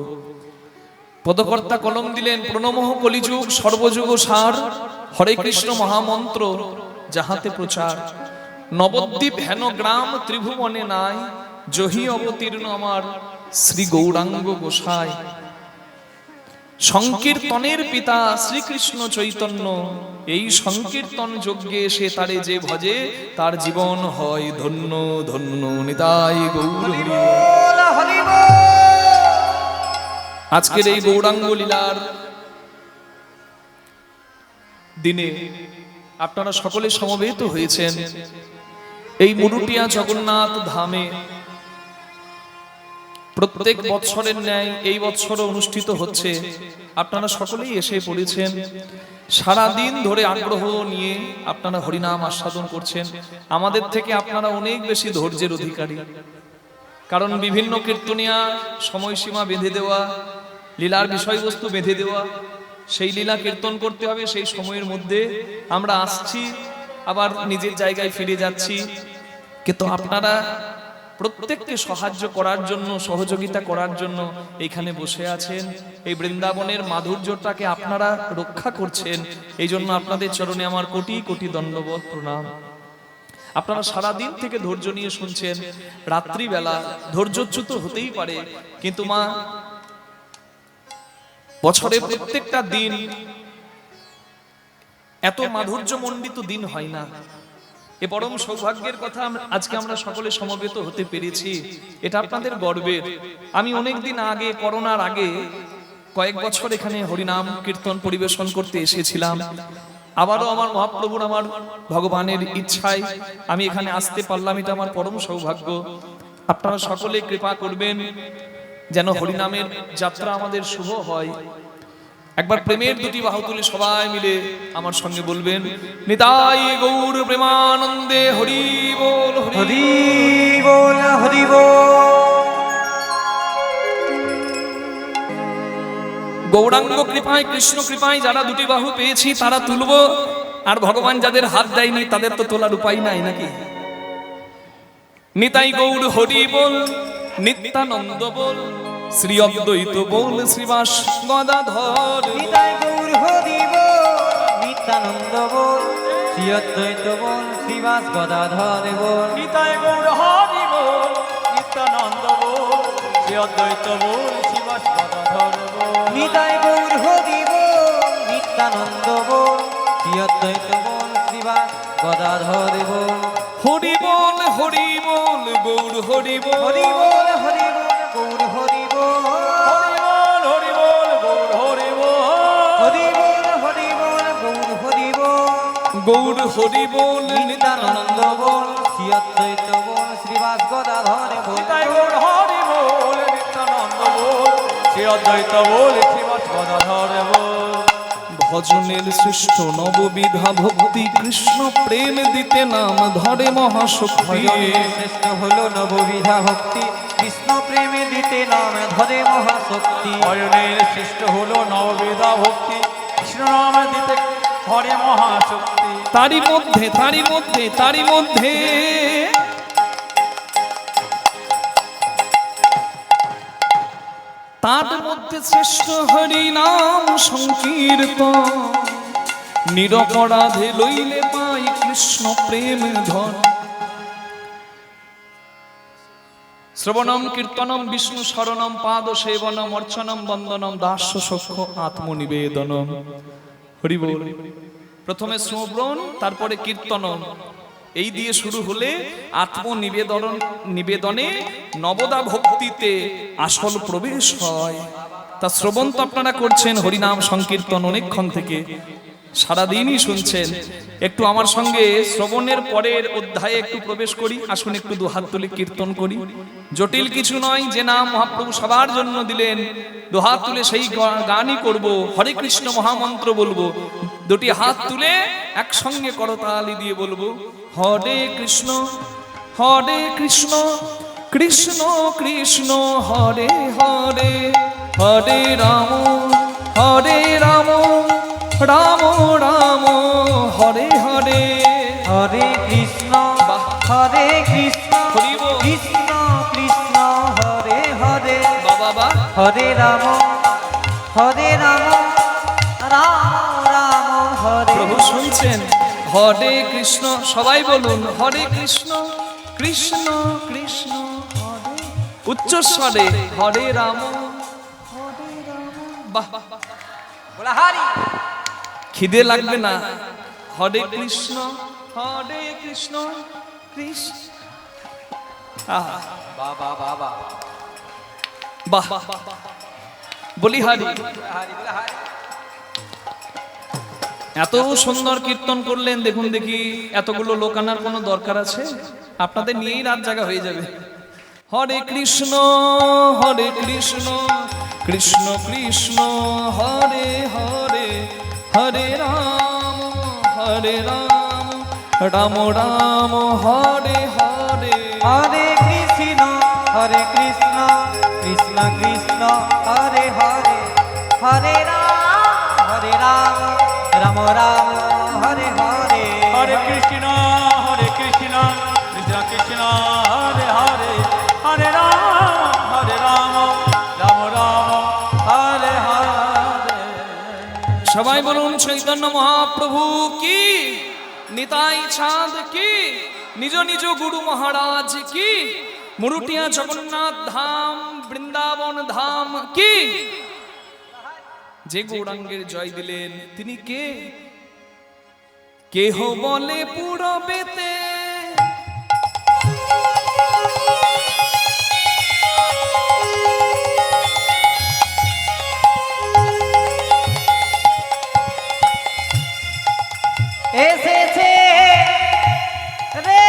পদকর্তা কলম দিলেন, প্রণমঃ কলিযুগ সর্বযুগ সার, হরে কৃষ্ণ মহামন্ত্র যাহাতে প্রচার। নবদ্বীপ হেন গ্রাম ত্রিভুবনে নাই, জহি অবতীর্ণ আমার শ্রী গৌরাঙ্গ গোসাই। সংকীর্তনের পিতা শ্রীকৃষ্ণ চৈতন্য, এই সংকীর্তন যজ্ঞে সে তারে যে ভজে, তার জীবন হয় ধন্য ধন্য। নিতাই গৌর হরি বল। হরি বল। আজকের এই গৌরাঙ্গ লীলার দিনে আপনারা সকলে সমবেত হয়েছেন এই মুরুটিয়া জগন্নাথ ধামে। প্রত্যেক বৎসরের ন্যায় এই বৎসরও অনুষ্ঠিত হচ্ছে। আপনারা সকলেই এসে পড়েছেন, সারা দিন ধরে আগ্রহ নিয়ে আপনারা হরিনাম আস্বাদন করছেন। আমাদের থেকে আপনারা অনেক বেশি ধৈর্যের অধিকারী, কারণ বিভিন্ন কীর্তনিয়া সময়সীমা বেঁধে দেওয়া, লীলার বিষয়বস্তু বেঁধে দেওয়া, সেই লীলা কীর্তন করতে হবে, সেই সময়ের মধ্যে আমরা আসছি, আবার নিজের জায়গায় ফিরে যাচ্ছি। কিন্তু আপনারা প্রত্যেককে সাহায্য করার জন্য, সহযোগিতা করার জন্য এখানে বসে আছেন। এই বৃন্দাবনের মাধুর্যটাকে আপনারা রক্ষা করছেন, এই জন্য আপনাদের চরণে আমার কোটি কোটি দণ্ডবত প্রণাম। আপনারা সারা দিন থেকে ধৈর্য নিয়ে শুনছেন। রাত্রিবেলা ধৈর্যচ্যুত হতেই পারে, কিন্তু মা বছরে প্রত্যেকটা দিন এত মাধুর্যমণ্ডিত দিন হয় না। এ পরম সৌভাগ্যের কথা আজকে আমরা সকলে সমবেত হতে পেরেছি, এটা আপনাদের গর্বের। আমি অনেকদিন আগে, করোনার আগে কয়েক বছর এখানে হরিনাম কীর্তন পরিবেশন করতে এসেছিলাম। আবারও আমার মহাপ্রভুর, আমার ভগবানের ইচ্ছায় আমি এখানে আসতে পারলাম, এটা আমার পরম সৌভাগ্য। আপনারা সকলে কৃপা করবেন যেন হরিনামের যাত্রা আমাদের শুভ হয়। একবার প্রেমের দুটি বাহু তুলে সবাই মিলে আমার সঙ্গে বলবেন, নিতাই গৌর প্রেমানন্দে হরি বল। হরি বল। হরি বল। গৌরাঙ্গ কৃপায়, কৃষ্ণ কৃপায় যারা দুটি বাহু পেয়েছি তারা তুলবো, আর ভগবান যাদের হাত দেয়নি তাদের তো তোলার উপায় নাই নাকি। নিতাই গৌর হরি বল, নিত্যানন্দ বল, শ্রী অদ্বৈত বল, শ্রীবাস গদাধর। নিতাই গৌর হরি বল, নিত্যানন্দ বল, শ্রী অদ্বৈত বল, শ্রীবাস গদাধর বল। নিতাই গৌর হরি বল, নিত্যানন্দ বল, শ্রী অদ্বৈত বল, শ্রীবাস গদাধর বল। নিতাই গৌর হরি বল, নিত্যানন্দ বল, শ্রী অদ্বৈত বল, শ্রীবাস গদাধর বল। হরি বল, হরি বল, গৌর হরি বল। হরি বল। হরি বল। গৌর হরি বল। হরি বল, হরি বল, গৌর হরি বল। হরি বল। হরি বল। গৌর হরি বল। গৌর হরি বল, নিত্যানন্দ বল, শ্রী অদ্বৈত বল, শ্রীবাস গদাধর বল। নিতাই গৌর হরি বল, নিত্যানন্দ বল, শ্রী অদ্বৈত বল, শ্রীবাস গদাধর বল। ভজনের শ্রেষ্ঠ নববিধা ভক্তি, কৃষ্ণ প্রেম দিতে নাম ধরে মহাশক্তি। ভজনের শ্রেষ্ঠ হলো নববিধা ভক্তি, কৃষ্ণ প্রেমে দিতে নাম ধরে মহাশক্তি। ভজনের শ্রেষ্ঠ হলো নববিধা ভক্তি, কৃষ্ণ নাম দিতে হরে মহাশক্তি। তারই মধ্যে, তারই মধ্যে, তারই মধ্যে তার মধ্যে শ্রেষ্ঠ হরি নাম সংকীর্তন, নিরপরাধে লইলে পাই কৃষ্ণ প্রেম ধন। শ্রবণম কীর্তনম বিষ্ণু শরণম পাদ সেবনম অর্চনম বন্দনম দাস্য সখ্য আত্মনিবেদনম। হরি বল। প্রথমে শ্রবণ, তারপরে কীর্তনম, এই দিয়ে শুরু হলে নিবেদনে নবদা ভক্তিতে আসল প্রবেশ হয়। তা শ্রবণ তো আপনারা করছেন হরিনাম সংকীর্তন অনেকক্ষণ থেকে, সারাদিনই শুনছেন। একটু আমার সঙ্গে শ্রবণের পরের অধ্যায়ে একটু প্রবেশ করি, আসুন একটু দুহাত তুলে কীর্তন করি। জটিল কিছু নয়, যে নাম মহাপ্রভু সবার জন্য দিলেন, দুহাত তুলে সেই গানই করব, হরে কৃষ্ণ মহামন্ত্র বলবো। দুটি হাত তুলে একসঙ্গে করতালি দিয়ে বলবো, হরে কৃষ্ণ কৃষ্ণ কৃষ্ণ হরে হরে, হরে রাম রাম রাম হরে হরে। হরে কৃষ্ণ হরে কৃষ্ণ হরি বল। কৃষ্ণ কৃষ্ণ হরে হরে, বাবা হরে রাম রাম রাম হরে। প্রভু শুনছেন, হরে কৃষ্ণ, সবাই বলুন হরে কৃষ্ণ কৃষ্ণ কৃষ্ণ হরে, উচ্চস্বরে হরে রাম বাহ। বলা হরি। খিদে লাগবে না, হরে কৃষ্ণ কৃষ্ণ আহা, বাবা বাবা বাহ বলি হরি। হরি বলা হরি। এত সুন্দর কীর্তন করলেন, দেখুন দেখি এতগুলো লোক আনার কোনো দরকার আছে? আপনাদের নিয়েই রাত জাগা হয়ে যাবে। হরে কৃষ্ণ কৃষ্ণ কৃষ্ণ হরে হরে, হরে রাম রাম রাম হরে হরে। হরে কৃষ্ণ কৃষ্ণ কৃষ্ণ হরে হরে, হরে রাম রাম রাম হরে হরে। হরে কৃষ্ণ কৃষ্ণ কৃষ্ণ হরে হরে, হরে রাম রাম রাম হরে হরে। সবাই বলুন চৈতন্য মহাপ্রভু কি, নিতাই চাঁদ কি, নিজ নিজ গুরু মহারাজ কি, মুরুটিয়া জগন্নাথ ধাম বৃন্দাবন ধাম কি। যে গৌরাঙ্গের জয় দিলেন তিনি কে? কেহ বলে পুরবেতে, এসেছে রে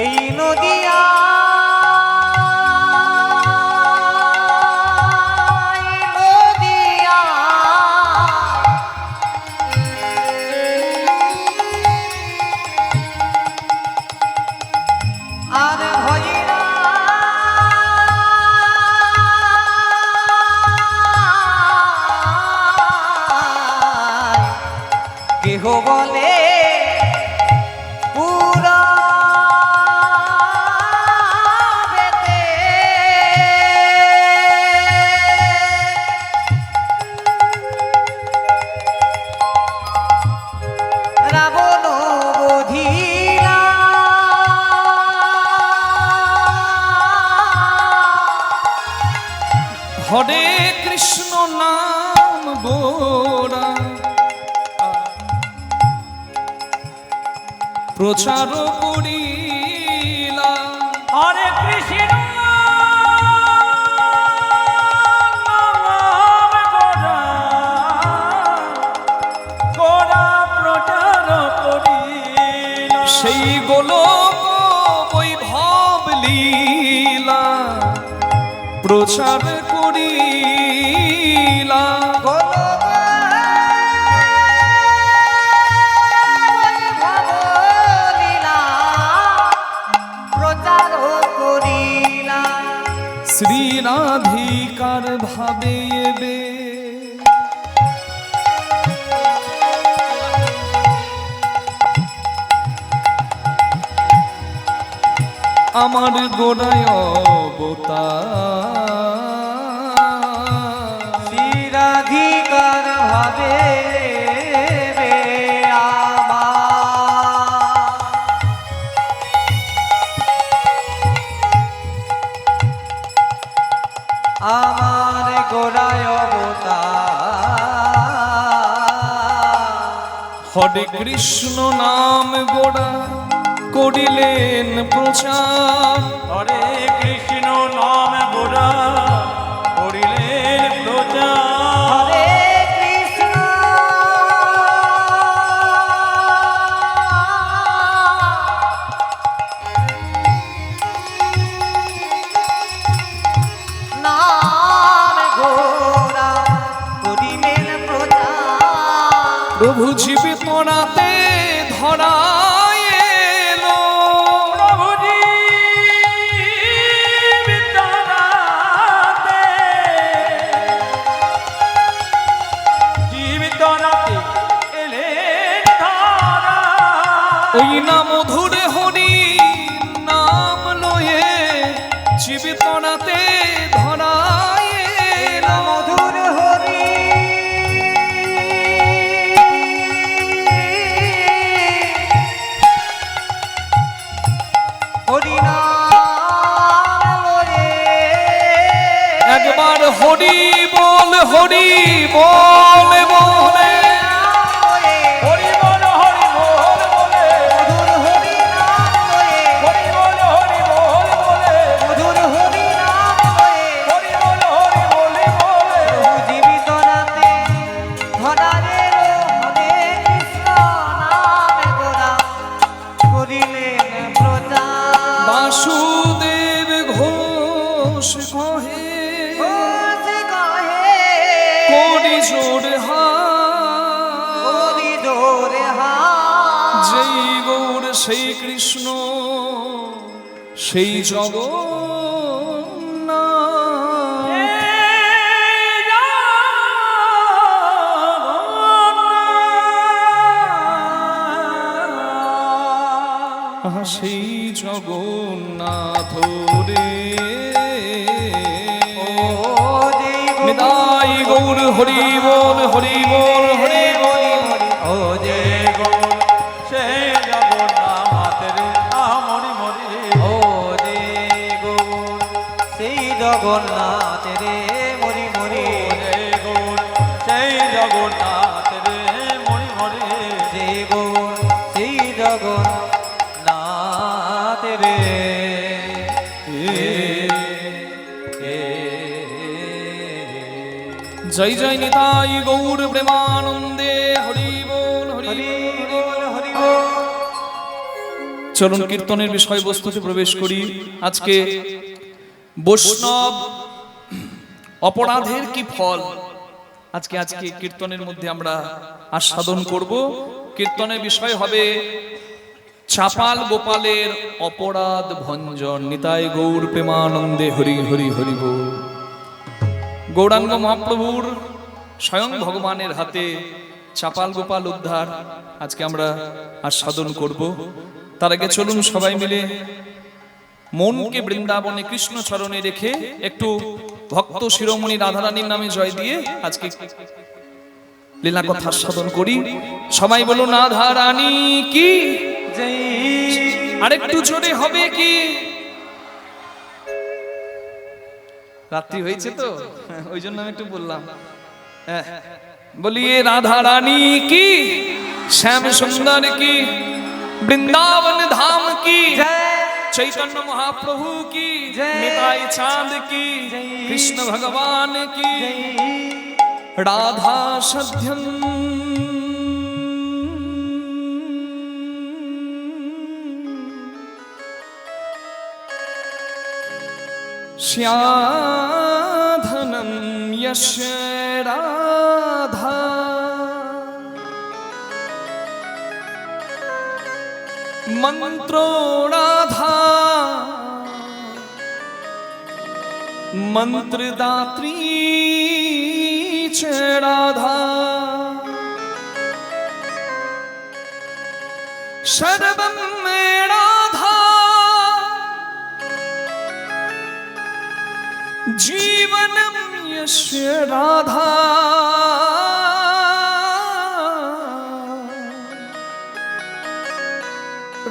এই নদিয়া আর হইরা কেহ বলে পুরা বেতে, রাবণ বধিরা হরে কৃষ্ণ নাম গোরা প্রচার করিলা। হরে কৃষ্ণ গোরা প্রচার করিল, সেই গোলক বৈভব লীলা প্রচার করিলা। প্রচার করিলা। শ্রী রাধিকার ভাবে এবে আমার গোড়ায় অবতার। শিরাধিকার ভাবে রে আমার গোড়ায় অবতার। হরে কৃষ্ণ নাম গোড়া করিলেন প্রচার। হরে কৃষ্ণ নাম গোড়া করিলেন প্রচার। হরে কৃষ্ণ নাম গোরা করিলেন প্রচার। প্রভু জীবিত রাতে ধরায় এলো। প্রভুজি বিদ্যারাতে জীবিত রাতে এলেন ধরা। ওই না মধুর হরি নাম লয়ে জীবিত রাতে ধরায় এলো। মধুর হরি হরি নাম লয়ে একবার হরি বল বলে হরি বল হরি বল বলে মধুর হরি নাম লয়ে হরি বল হরি বল বলে মধুর হরি নাম লয়ে হরি বল হরি বলে বলে প্রভু জীবিত রাতে ধরা এলো। হরে কৃষ্ণ নামে গোরা করিলেন প্রচার। বাসুদেব ঘোষ কহে ঘোষ কহে করি জোর হরি জোরে হাত। যেই গৌর সেই কৃষ্ণ সেই জগন্নাথ। আহা, সেই জগন্নাথ রে ও যেই নিতাই গৌর হরি বল হরি বল হরি বল। ও যে গৌর সেই জগন্নাথের আমরি মরি ও যে গৌর সেই জগন্নাথ রে মরি মরি রে গৌর সেই জগন্নাথের মরি মরি যে গৌর সেই জগন্নাথ রে জয় জয় নিতাই গৌর প্রেমানন্দে হরি বল হরি হরি বল। বল হরি বল। চলুন কীর্তনের বিষয়বস্তুতে প্রবেশ করি। আজকে বৈষ্ণব অপরাধের কি ফল আজকে কীর্তনের মধ্যে আমরা আস্বাদন করব। কীর্তনের বিষয় হবে চাপাল গোপালের অপরাধ ভঞ্জন। নিতাই গৌর প্রেমানন্দে হরি হরি হরি বল। গৌরাঙ্গ মহাপ্রভুর স্বয়ং ভগবানের হাতে চাপাল গোপাল উদ্ধার আজকে আমরা আস্বাদন করব। তার আগে চলুন সবাই মিলে মনকে বৃন্দাবনে কৃষ্ণ চরণে রেখে একটু ভক্ত শিরোমণি রাধারানীর নামে জয় দিয়ে আজকে লীলা কথা আস্বাদন করি। সবাই বলুন রাধারানী কি জয় আরেকটু জোরে হবে কি? রাত্রি হয়েছে তো ওই জন্য আমি একটু বললাম। বলিয়ে রাধা রানী কি, শ্যাম সুন্দর কি, বৃন্দাবন ধাম কি, चैतन्य महाप्रभु की, निताई चांद की, कृष्ण भगवान की, राधा सध्यम श्याधनम यश राधा मंत्रो राधा मंत्रदात्री च राधा सर्वं में राधा जीवनम यस्य राधा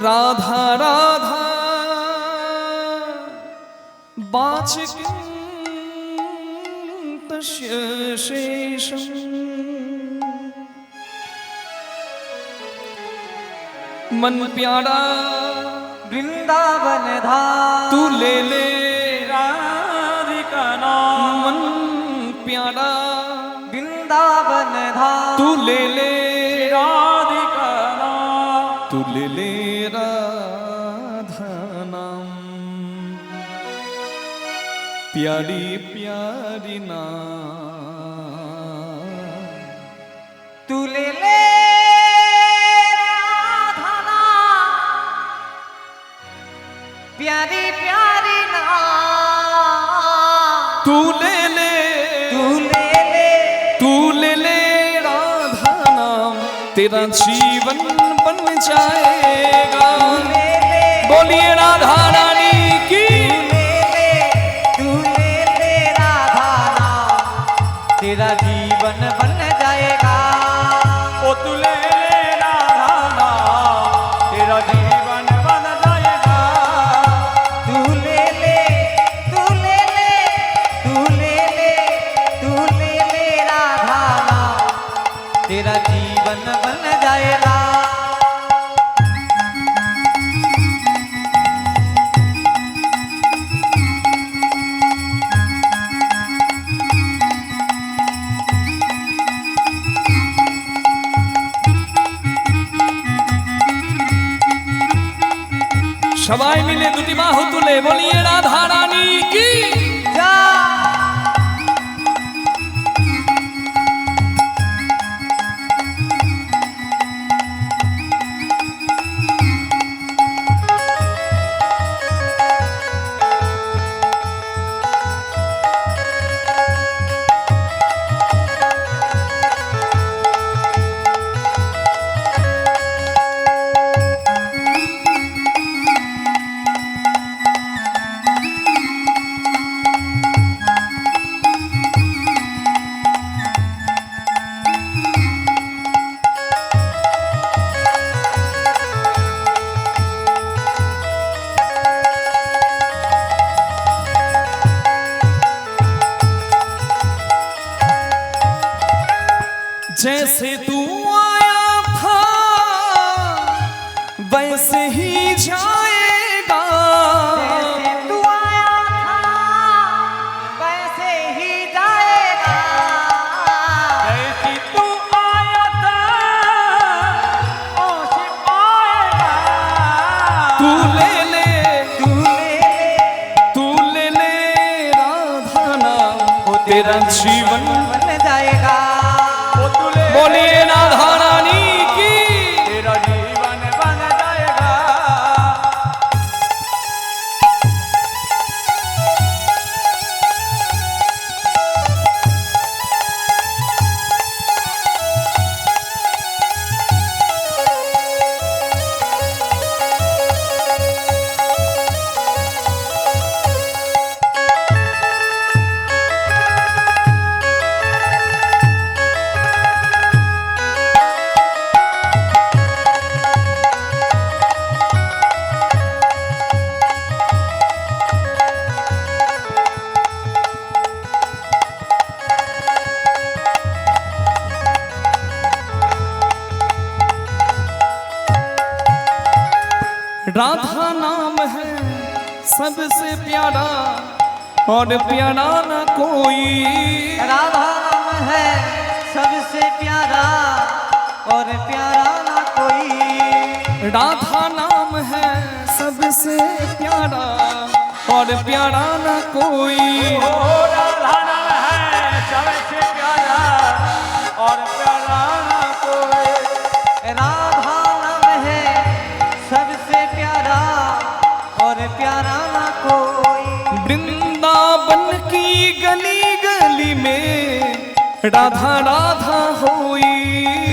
राधा राधा वाचिकं तस्य शेषम् मन प्यारा वृंदावन धाम तू ले ले राधिका नाम मन प्यारा वृंदावन धाम तू ले ले राधिका नाम तू ले ले राधा नाम प्यारी प्यारी नाम तू ले ले राधा नाम प्यारी प्यारी नाम तू ले ले तू ले ले तू ले ले राधा नाम तेरा जीवन बन जाएगा बोलिए राधा रानी की तू ले ले राधा नाम तेरा जीवन बन जाएगा ओ तू ले ले राधा नाम तेरा जीवन बन जाएगा तू ले ले तू ले ले तू ले ले तू ले ले राधा नाम तेरा जीवन बन जाएगा সবাই মিলে দুটি বাহু তুলে বলিয়ে রাধা রানী কি जा जैसे तू आया था वैसे ही जाएगा जैसे तू आया था वैसे ही जाएगा जैसी तू आया था ओसे आएगा तू ले ले तू ले तू ले ले राधा नाम तेरा जीवन बन जाएगा ओ तू ले बोलिए राधा रानी की तेरा जीवन बन जाएगा राधा नाम है सबसे प्यारा और प्यारा ना कोई राधा नाम है सबसे प्यारा और प्यारा ना कोई राधा नाम है सबसे प्यारा और प्यारा ना कोई ओ राधा नाम है सबसे प्यारा और प्यारा ना कोई राधा नाम है सबसे प्यारा और प्यारा ना कोई वृंदावन की गली गली में राधा राधा होई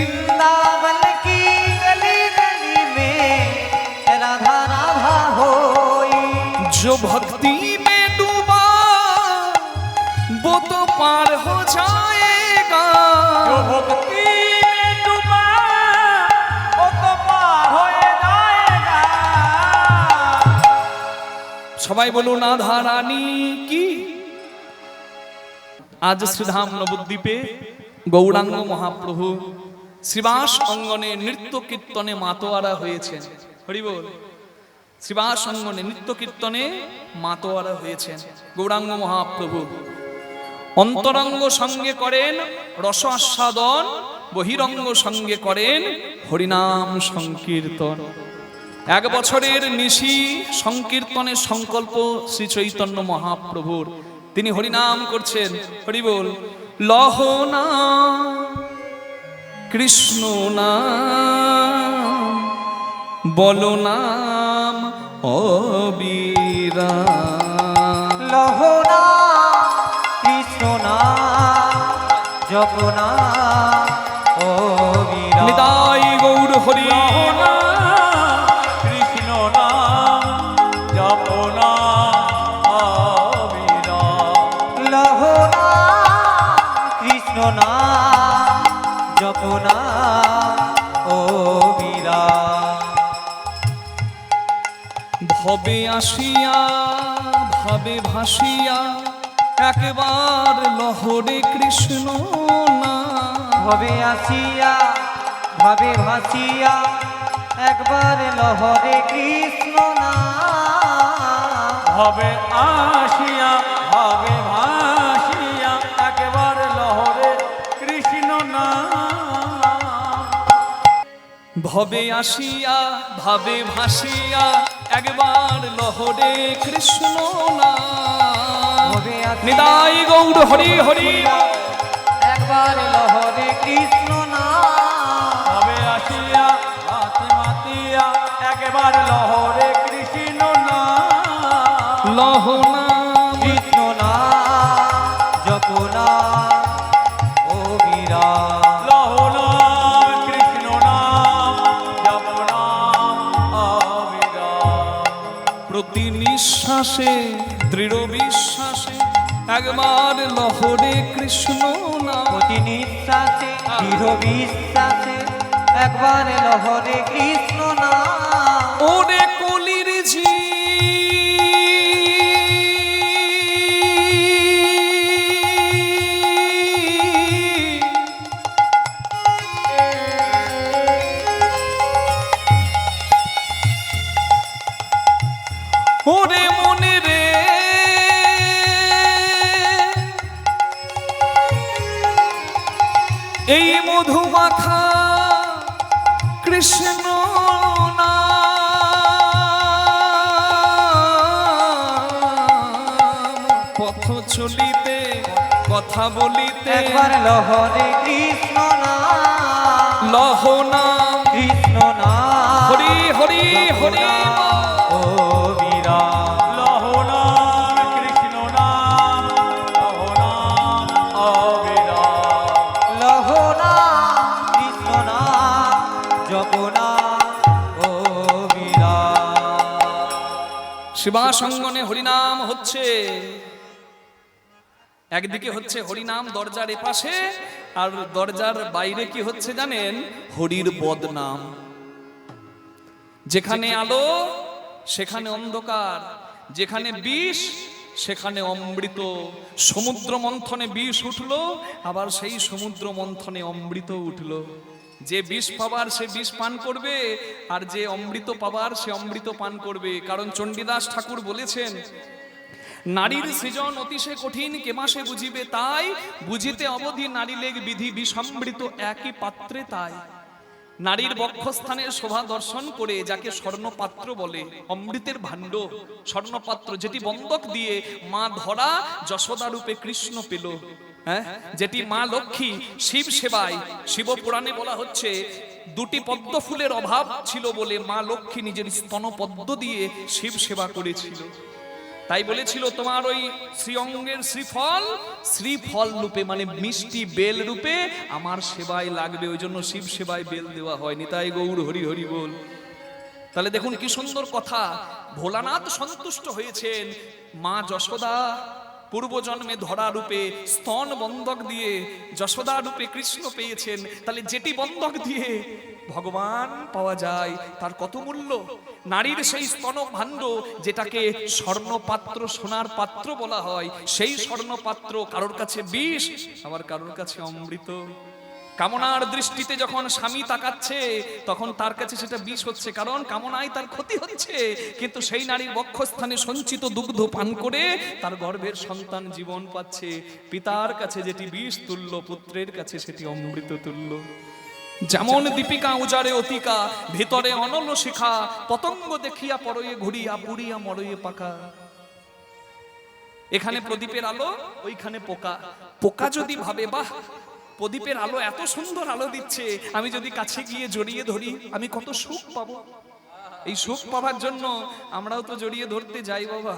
वृंदावन की गली गली में राधा राधा होई जो भक्ति में डूबा वो तो पार हो जाएगा जो भक्ति में डूबा वो तो पार हो जाएगा সবাই বলুন রাধা রানী কি আজ শ্রীধাম নবদ্বীপে গৌরাঙ্গ মহাপ্রভু শ্রীবাস অঙ্গনে নৃত্য কীর্তনে মাতোয়ারা হয়েছেন। হরি বল। শ্রীবাস অঙ্গনে নৃত্য কীর্তনে মাতোয়ারা হয়েছেন গৌরাঙ্গ মহাপ্রভু। অন্তরঙ্গ সঙ্গে করেন রস আস্বাদন, বহিরঙ্গ সঙ্গে করেন হরিনাম সংকীর্তন। 1 বছরের নিশি সংকীর্তনের সংকল্প শ্রী চৈতন্য মহাপ্রভুর। তিনি হরিনাম করছেন। হরি বল। লহ নাম কৃষ্ণ নাম, বল নাম অবিরাম। লহ নাম কৃষ্ণ নাম, জপ নাম অবিরাম। নিতাই গৌর হরি। কৃষ্ণ নাম জপ নাম অবিরাম। লহ নাম কৃষ্ণ নাম, জপ নাম অবিরাম। ভবে আসিয়া ভাবে ভাসিয়া, একবার লহরে কৃষ্ণ নাম। ভবে আসিয়া ভাবে ভাসিয়া, একবার লহরে কৃষ্ণ নাম। হবে আসিয়া হবে ভাসিয়া, একবার লহরে কৃষ্ণ নাম। ভবে আসিয়া ভাবে ভাসিয়া, একবার লহরে কৃষ্ণ নাম। ভবে আসিয়া নিতাই গৌর হরি হরি। একবার লহরে কৃষ্ণ নাম। হবে আসিয়া মাতি মাতিয়া, একবার লহরে কৃষ্ণ নাম। লহ নাম কৃষ্ণ নাম, জপ নাম অবিরাম। লহ নাম কৃষ্ণ নাম জপ নাম অবিরাম। প্রতি নিঃশ্বাসে দৃঢ় বিশ্বাসে, একবার লহরে কৃষ্ণ নাম। প্রতি নিঃশ্বাসে দৃঢ় বিশ্বাসে, একবার লহরে কৃষ্ণ নাম। ওরে কলির জি ওরে মনে রে, এই মধুমাখা কৃষ্ণ নাম। পথ চলিতে কথা বলিতে, একবার লহরে কৃষ্ণ নাম। লহ নাম কৃষ্ণ নাম, হরি হরি হরি অবিরাম। লহ নাম কৃষ্ণ নাম লহ নাম অবিরাম। লহ নাম কৃষ্ণ নাম, জপ নাম অবিরাম। শিবাসঙ্গনে হরিনাম হচ্ছে। একদিকে হচ্ছে হরিনাম দরজার এপাশে, আর দরজার বাইরে কি হচ্ছে জানেন? হরির বদনাম। যেখানে আলো সেখানে অন্ধকার, যেখানে বিষ সেখানে অমৃত। সমুদ্র মন্থনে বিষ উঠলো, আবার সেই সমুদ্র মন্থনে অমৃত উঠলো। যে বিষ পাবার সে বিষ পান করবে, আর যে অমৃত পাবার সে অমৃত পান করবে। কারণ চণ্ডীদাস ঠাকুর বলেছেন, নারীর সৃজন অতিশয় কঠিন, কে মাসে বুঝিবে তাই, বুঝিতে অবধি নারী লেগ বিধি, বিষমৃত একই পাত্রে তাই। নারীর বক্ষস্থানের শোভা দর্শন করে যাকে স্বর্ণপাত্র বলে, অমৃতের ভাণ্ড স্বর্ণপাত্র, যেটি বন্ধক দিয়ে মা ধরা যশোদা রূপে কৃষ্ণ পেল। হ্যাঁ, যেটি মা লক্ষ্মী শিব সেবায়, শিব পুরাণে বলা হচ্ছে 2টি পদ্ম ফুলের অভাব ছিল বলে মা লক্ষ্মী নিজের স্তন পদ্ম দিয়ে শিব সেবা করেছিল। তাই বলেছিল, তোমার ওই শ্রীঅঙ্গের শ্রীফল, শ্রীফল রূপে মানে মিষ্টি বেল রূপে আমার সেবায় লাগবে। ওই জন্য শিব সেবায় বেল দেওয়া হয়। নিতাই গৌর হরি হরি বল। তাহলে দেখুন কি সুন্দর কথা। ভোলানাথ সন্তুষ্ট হয়েছেন, মা যশোদা পূর্বজন্মে ধরা রূপে স্তন বন্ধক দিয়ে যশোদা রূপে কৃষ্ণ পেয়েছেন। তাহলে যেটি বন্ধক দিয়ে ভগবান পাওয়া যায় তার কত মূল্য। নারীর সেই স্তন ভাণ্ড, যেটাকে স্বর্ণপাত্র সোনার পাত্র বলা হয়, সেই স্বর্ণপাত্র কারোর কাছে বিষ, আবার কারোর কাছে অমৃত। কামনার দৃষ্টিতে যখন স্বামী তাকাচ্ছে তখন তার কাছে সেটা বিষ হচ্ছে, কারণ কামনায় তার ক্ষতি হচ্ছে। কিন্তু সেই নারীর বক্ষস্থানে সঞ্চিত দুগ্ধ পান করে তার গর্ভের সন্তান জীবন পাচ্ছে। পিতার কাছে যেটি বিষ তুল্য, পুত্রের কাছে সেটি অমৃত তুল্য। যেমন দীপিকা উজাড়ে অতিকা, ভিতরে অনল শিখা, পতঙ্গ দেখিয়া পরয়ে ঘুরিয়া, পুড়িয়া মরয়ে পাকা। এখানে প্রদীপের আলো, ওইখানে পোকা। পোকা যদি ভাবে বাহ, প্রদীপের আলো এত সুন্দর আলো দিচ্ছে, আমি যদি কাছে গিয়ে জড়িয়ে ধরি আমি কত সুখ পাবো। এই সুখ পাবার জন্য আমরাও তো জড়িয়ে ধরতে যাই বাবা,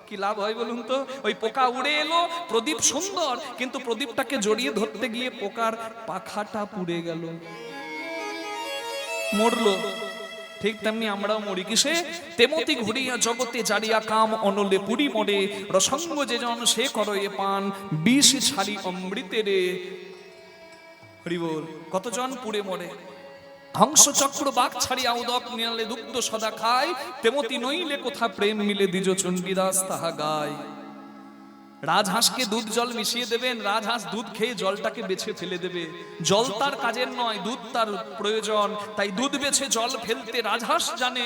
কি লাভ হয় বলুন তো? ওই পোকা উড়ে এলো, প্রদীপ সুন্দর, কিন্তু প্রদীপটাকে জড়িয়ে ধরতে গিয়ে পোকার পাখাটা পুড়ে গেল, মরলো। ঠিক তেমনি আমরাও মরি কিসে? তেমতি ঘুরিয়া জগতে জারিয়া কাম অনলে পুরি মরে, রসঙ্গ যে জন সে করয়ে পান, বিষ ছাড়ি অমৃতেরে। হরি বল। কতজন পুড়ে মরে। হংস চক্র বাঘ ছাড়িয়া উদক নিয়ালে দুগ্ধ সদা খায়, তেমতি নইলে কোথা প্রেম মিলে দ্বিজ চণ্ডীদাস তাহা গায়। রাজহাঁসকে দুধ জল মিশিয়ে দেবেন, রাজহাঁস দুধ খেয়ে জলটাকে বেছে ফেলে দেবে। জল তার কাজের নয়, দুধ তার প্রয়োজন, তাই দুধ বেছে জল ফেলতে রাজহাঁস জানে।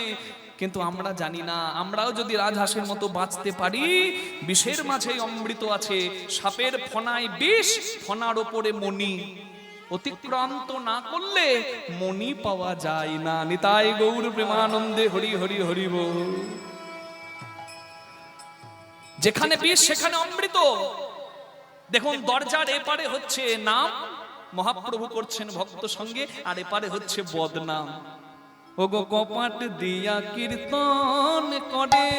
কিন্তু আমরা জানি না। আমরাও যদি রাজহাঁসের মতো বাঁচতে পারি, বিষের মাঝেই অমৃত আছে। সাপের ফনায় বিষ, ফনার ওপরে মণি। অতিক্রান্ত না করলে মণি পাওয়া যায় না। নিতাই গৌর প্রেমানন্দে হরি হরি হরি বল। যেখানে বিষ সেখানে অমৃত। দেখুন, দরজার এপারে হচ্ছে নাম, মহাপ্রভু করছেন ভক্ত সঙ্গে, আর এপারে হচ্ছে বদনাম। ও গো কপাট দিয়া কীর্তন করে,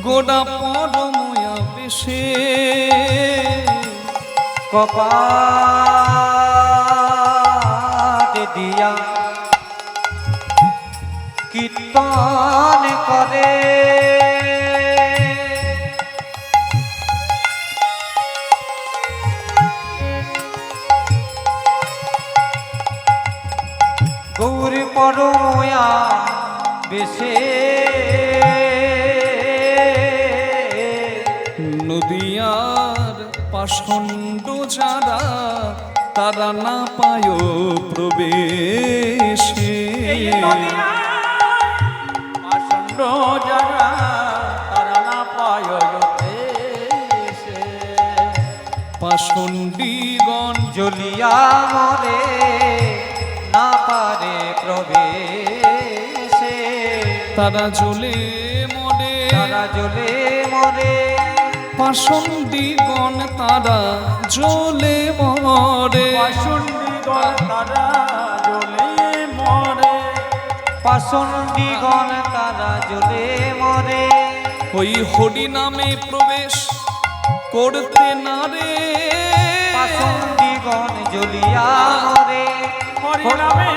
গোড়া পরময়া বেশে, কপাট দিয়া কীর্তন করে, গৌরী পরময়া বেশে, নদিয়ার পাষণ্ড যারা তারা না পায় প্রবেশে। পাষণ্ড যারা তারা না পায় দেশে। পাষণ্ডীগণ জ্বলিয়া মরে না পারে প্রবেশে, তারা জ্বলে মরে, তারা জ্বলে মরে, পাষণ্ডীগণ তারা জ্বলে মরে। পাষণ্ডীগণ তারা জ্বলে মরে। পাষণ্ডীগণ তারা জ্বলে মরে, ওই হরি নামে প্রবেশ করতে না রে। পাষণ্ডীগণ জ্বলিয়া মরে, হরি নামে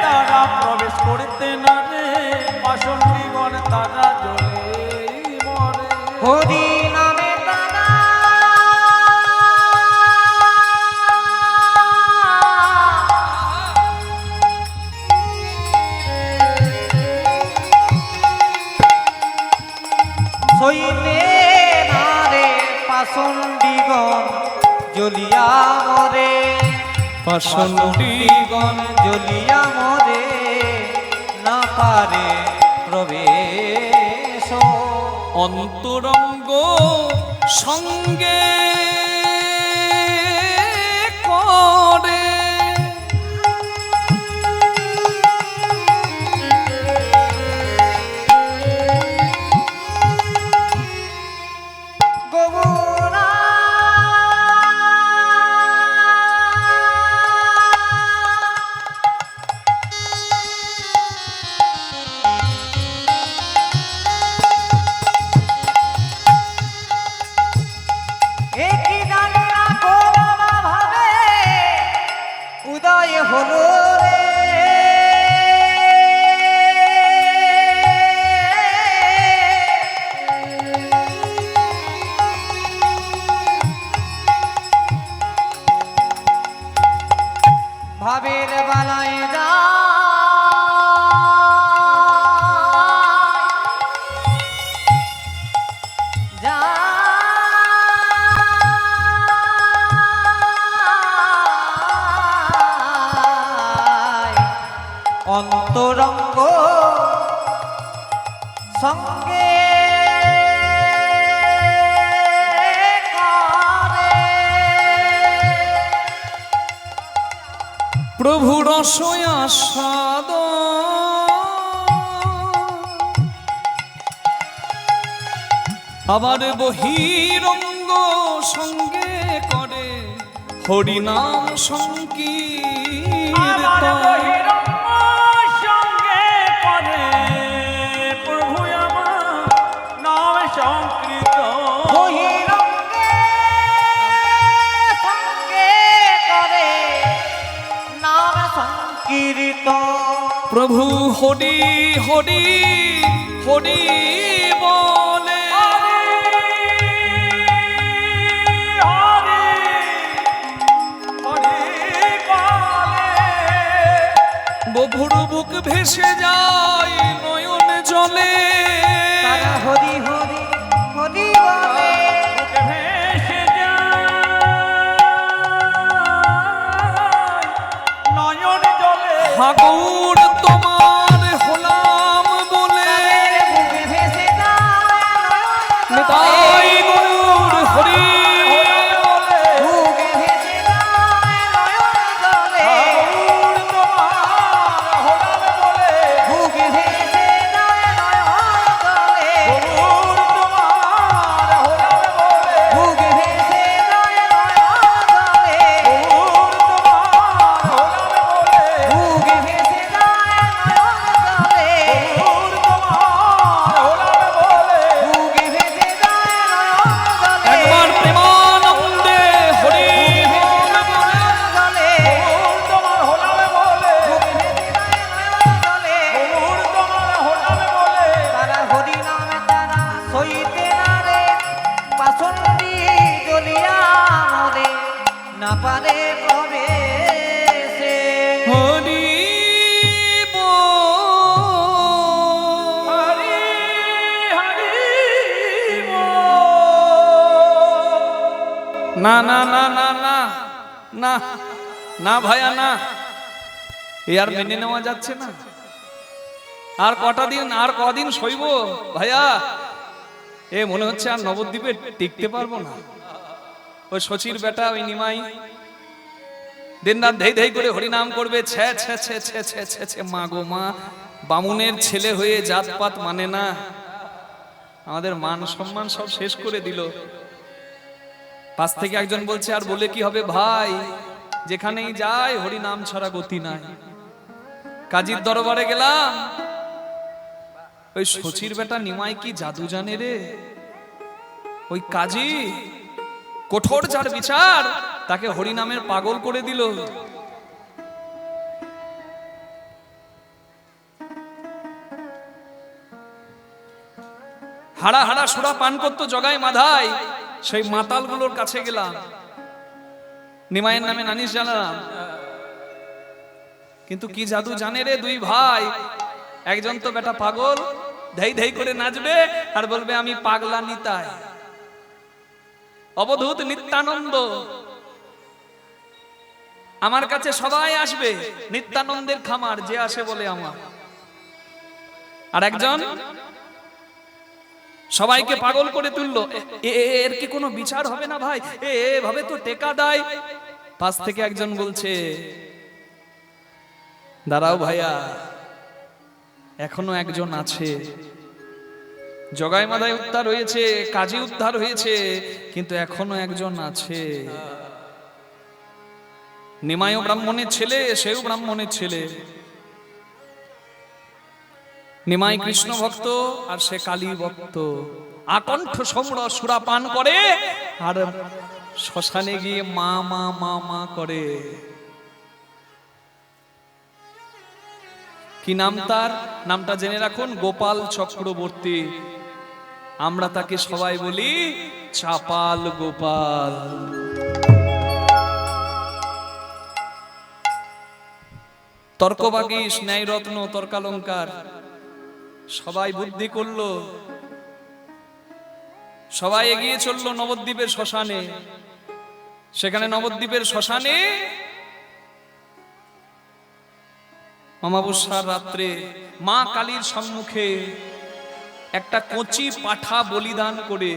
তারা প্রবেশ করতে না রে। পাষণ্ডীগণ তারা জ্বলে মরে। হরি নামে তারা সইতে না রে, পাষণ্ডীগণ জ্বলিয়া মরে, পাষণ্ডীগণ জ্বলিয়া মরে না পারে প্রবেশ। অন্তরঙ্গ সঙ্গে করে, গৌরা এ কত রঙ্গ সঙ্গে প্রভু রসয়া স্বাদ আবার বহিরঙ্গ সঙ্গে করে হরিনাম সংকীর্তন। সঙ্গে করে প্রভু আমার নাম সংকৃত বহিরঙ্গে সঙ্গে করে নাম সংকীর্তন। প্রভু হরি হরি হরি বলে বভুর বুক ভেসে যায় নয়ন জলে। তারা হরি হরি হরি বলে ভেসে যায় নয়ন জলে। হাগুর তোমার হলাম বলে বুকে ভেসে যায় তাই গৌর হরি বুকে ভেসে যায় নয়ন জলে। বুকে ভেসে যায় নয়ন জলে। বুকে ভেসে যায় নয়ন জলে। বুকে ভেসে যায় নয়ন জলে। বুকে ভেসে যায় নয়ন জলে। একবার প্রেমানন্দে হরি বল বলে জলে বুকে ভেসে যায় নয়ন জলে। তারা হরি নামে তারা সইতে না রে পাষণ্ডী জ্বলিয়া মরে না পারে প্রবেশে। হরি বল। না না না না না না না ভাইয়া না, এ আর মেনে নেওয়া যাচ্ছে না। আর কটা দিন আর কদিন সইব ভাইয়া, এ মনে হচ্ছে আর নবদ্বীপে টিকতে পারবো না। ওই শচির বেটা ওই নিমাই দিন রাত ধেই ধেই করে হরিনাম করবে, ছে ছে ছে ছে ছে ছে ছে মা গো মা। বামুনের ছেলে হয়ে জাতপাত মানে না, আমাদের মান সম্মান সব শেষ করে দিল। পাশ থেকে একজন বলছে আর বলে কি হবে ভাই, যেখানেই যায় হরি নাম ছাড়া গতি নাই। কাজীর দরবারে গেলাম, ওই শচির বেটা নিমাই কি জাদু জানে রে। ওই কাজী কঠোর যার বিচার, তাকে হরি নামের পাগল করে দিল। হাড়া হাড়া সুরা পান করতো জগায় মাধায়, সেই মাতালগুলোর কাছে গেলাম, নিমাইয়ের নামে নালিশ জানালাম। কিন্তু কি জাদু জানে রে দুই ভাই, একজন তো বেটা পাগল, ধেই ধেই করে নাচবে আর বলবে আমি পাগলা নিতাই, অবধূত নিত্যানন্দ। আমার কাছে সবাই আসবে, নিত্যানন্দের খামার যে আসে বলে আমার। আর একজন সবাইকে পাগল করে তুললো। এর কি কোনো বিচার হবে না ভাই, এভাবে তো টেকা দেয়। পাশ থেকে একজন বলছে দাঁড়াও ভাইয়া, এখনো একজন আছে। জগাই মাদায় উদ্ধার হয়েছে, কাজী উদ্ধার হয়েছে, কিন্তু এখনো একজন আছে। নিমাইও ব্রাহ্মণের ছেলে, সেও ব্রাহ্মণের ছেলে। নিমাই কৃষ্ণ ভক্ত আর সে কালী ভক্ত। আকণ্ঠ সম্র সুরা পান করে আর শ্মশানে গিয়ে মা মা মা মা করে। কি নাম তার? নামটা জেনে রাখুন, গোপাল চক্রবর্তী। আমরা তাকে সবাই বলি চাপাল গোপাল। তর্কবাগীশ, ন্যায়রত্ন, তর্কালঙ্কার সবাই বুদ্ধি করলো, সবাই এগিয়ে চললো নবদ্বীপের শ্মশানে। সেখানে নবদ্বীপের শ্মশানে অমাবস্যার রাত্রে মা কালীর সম্মুখে একটা কচি পাঠা বলিদান করে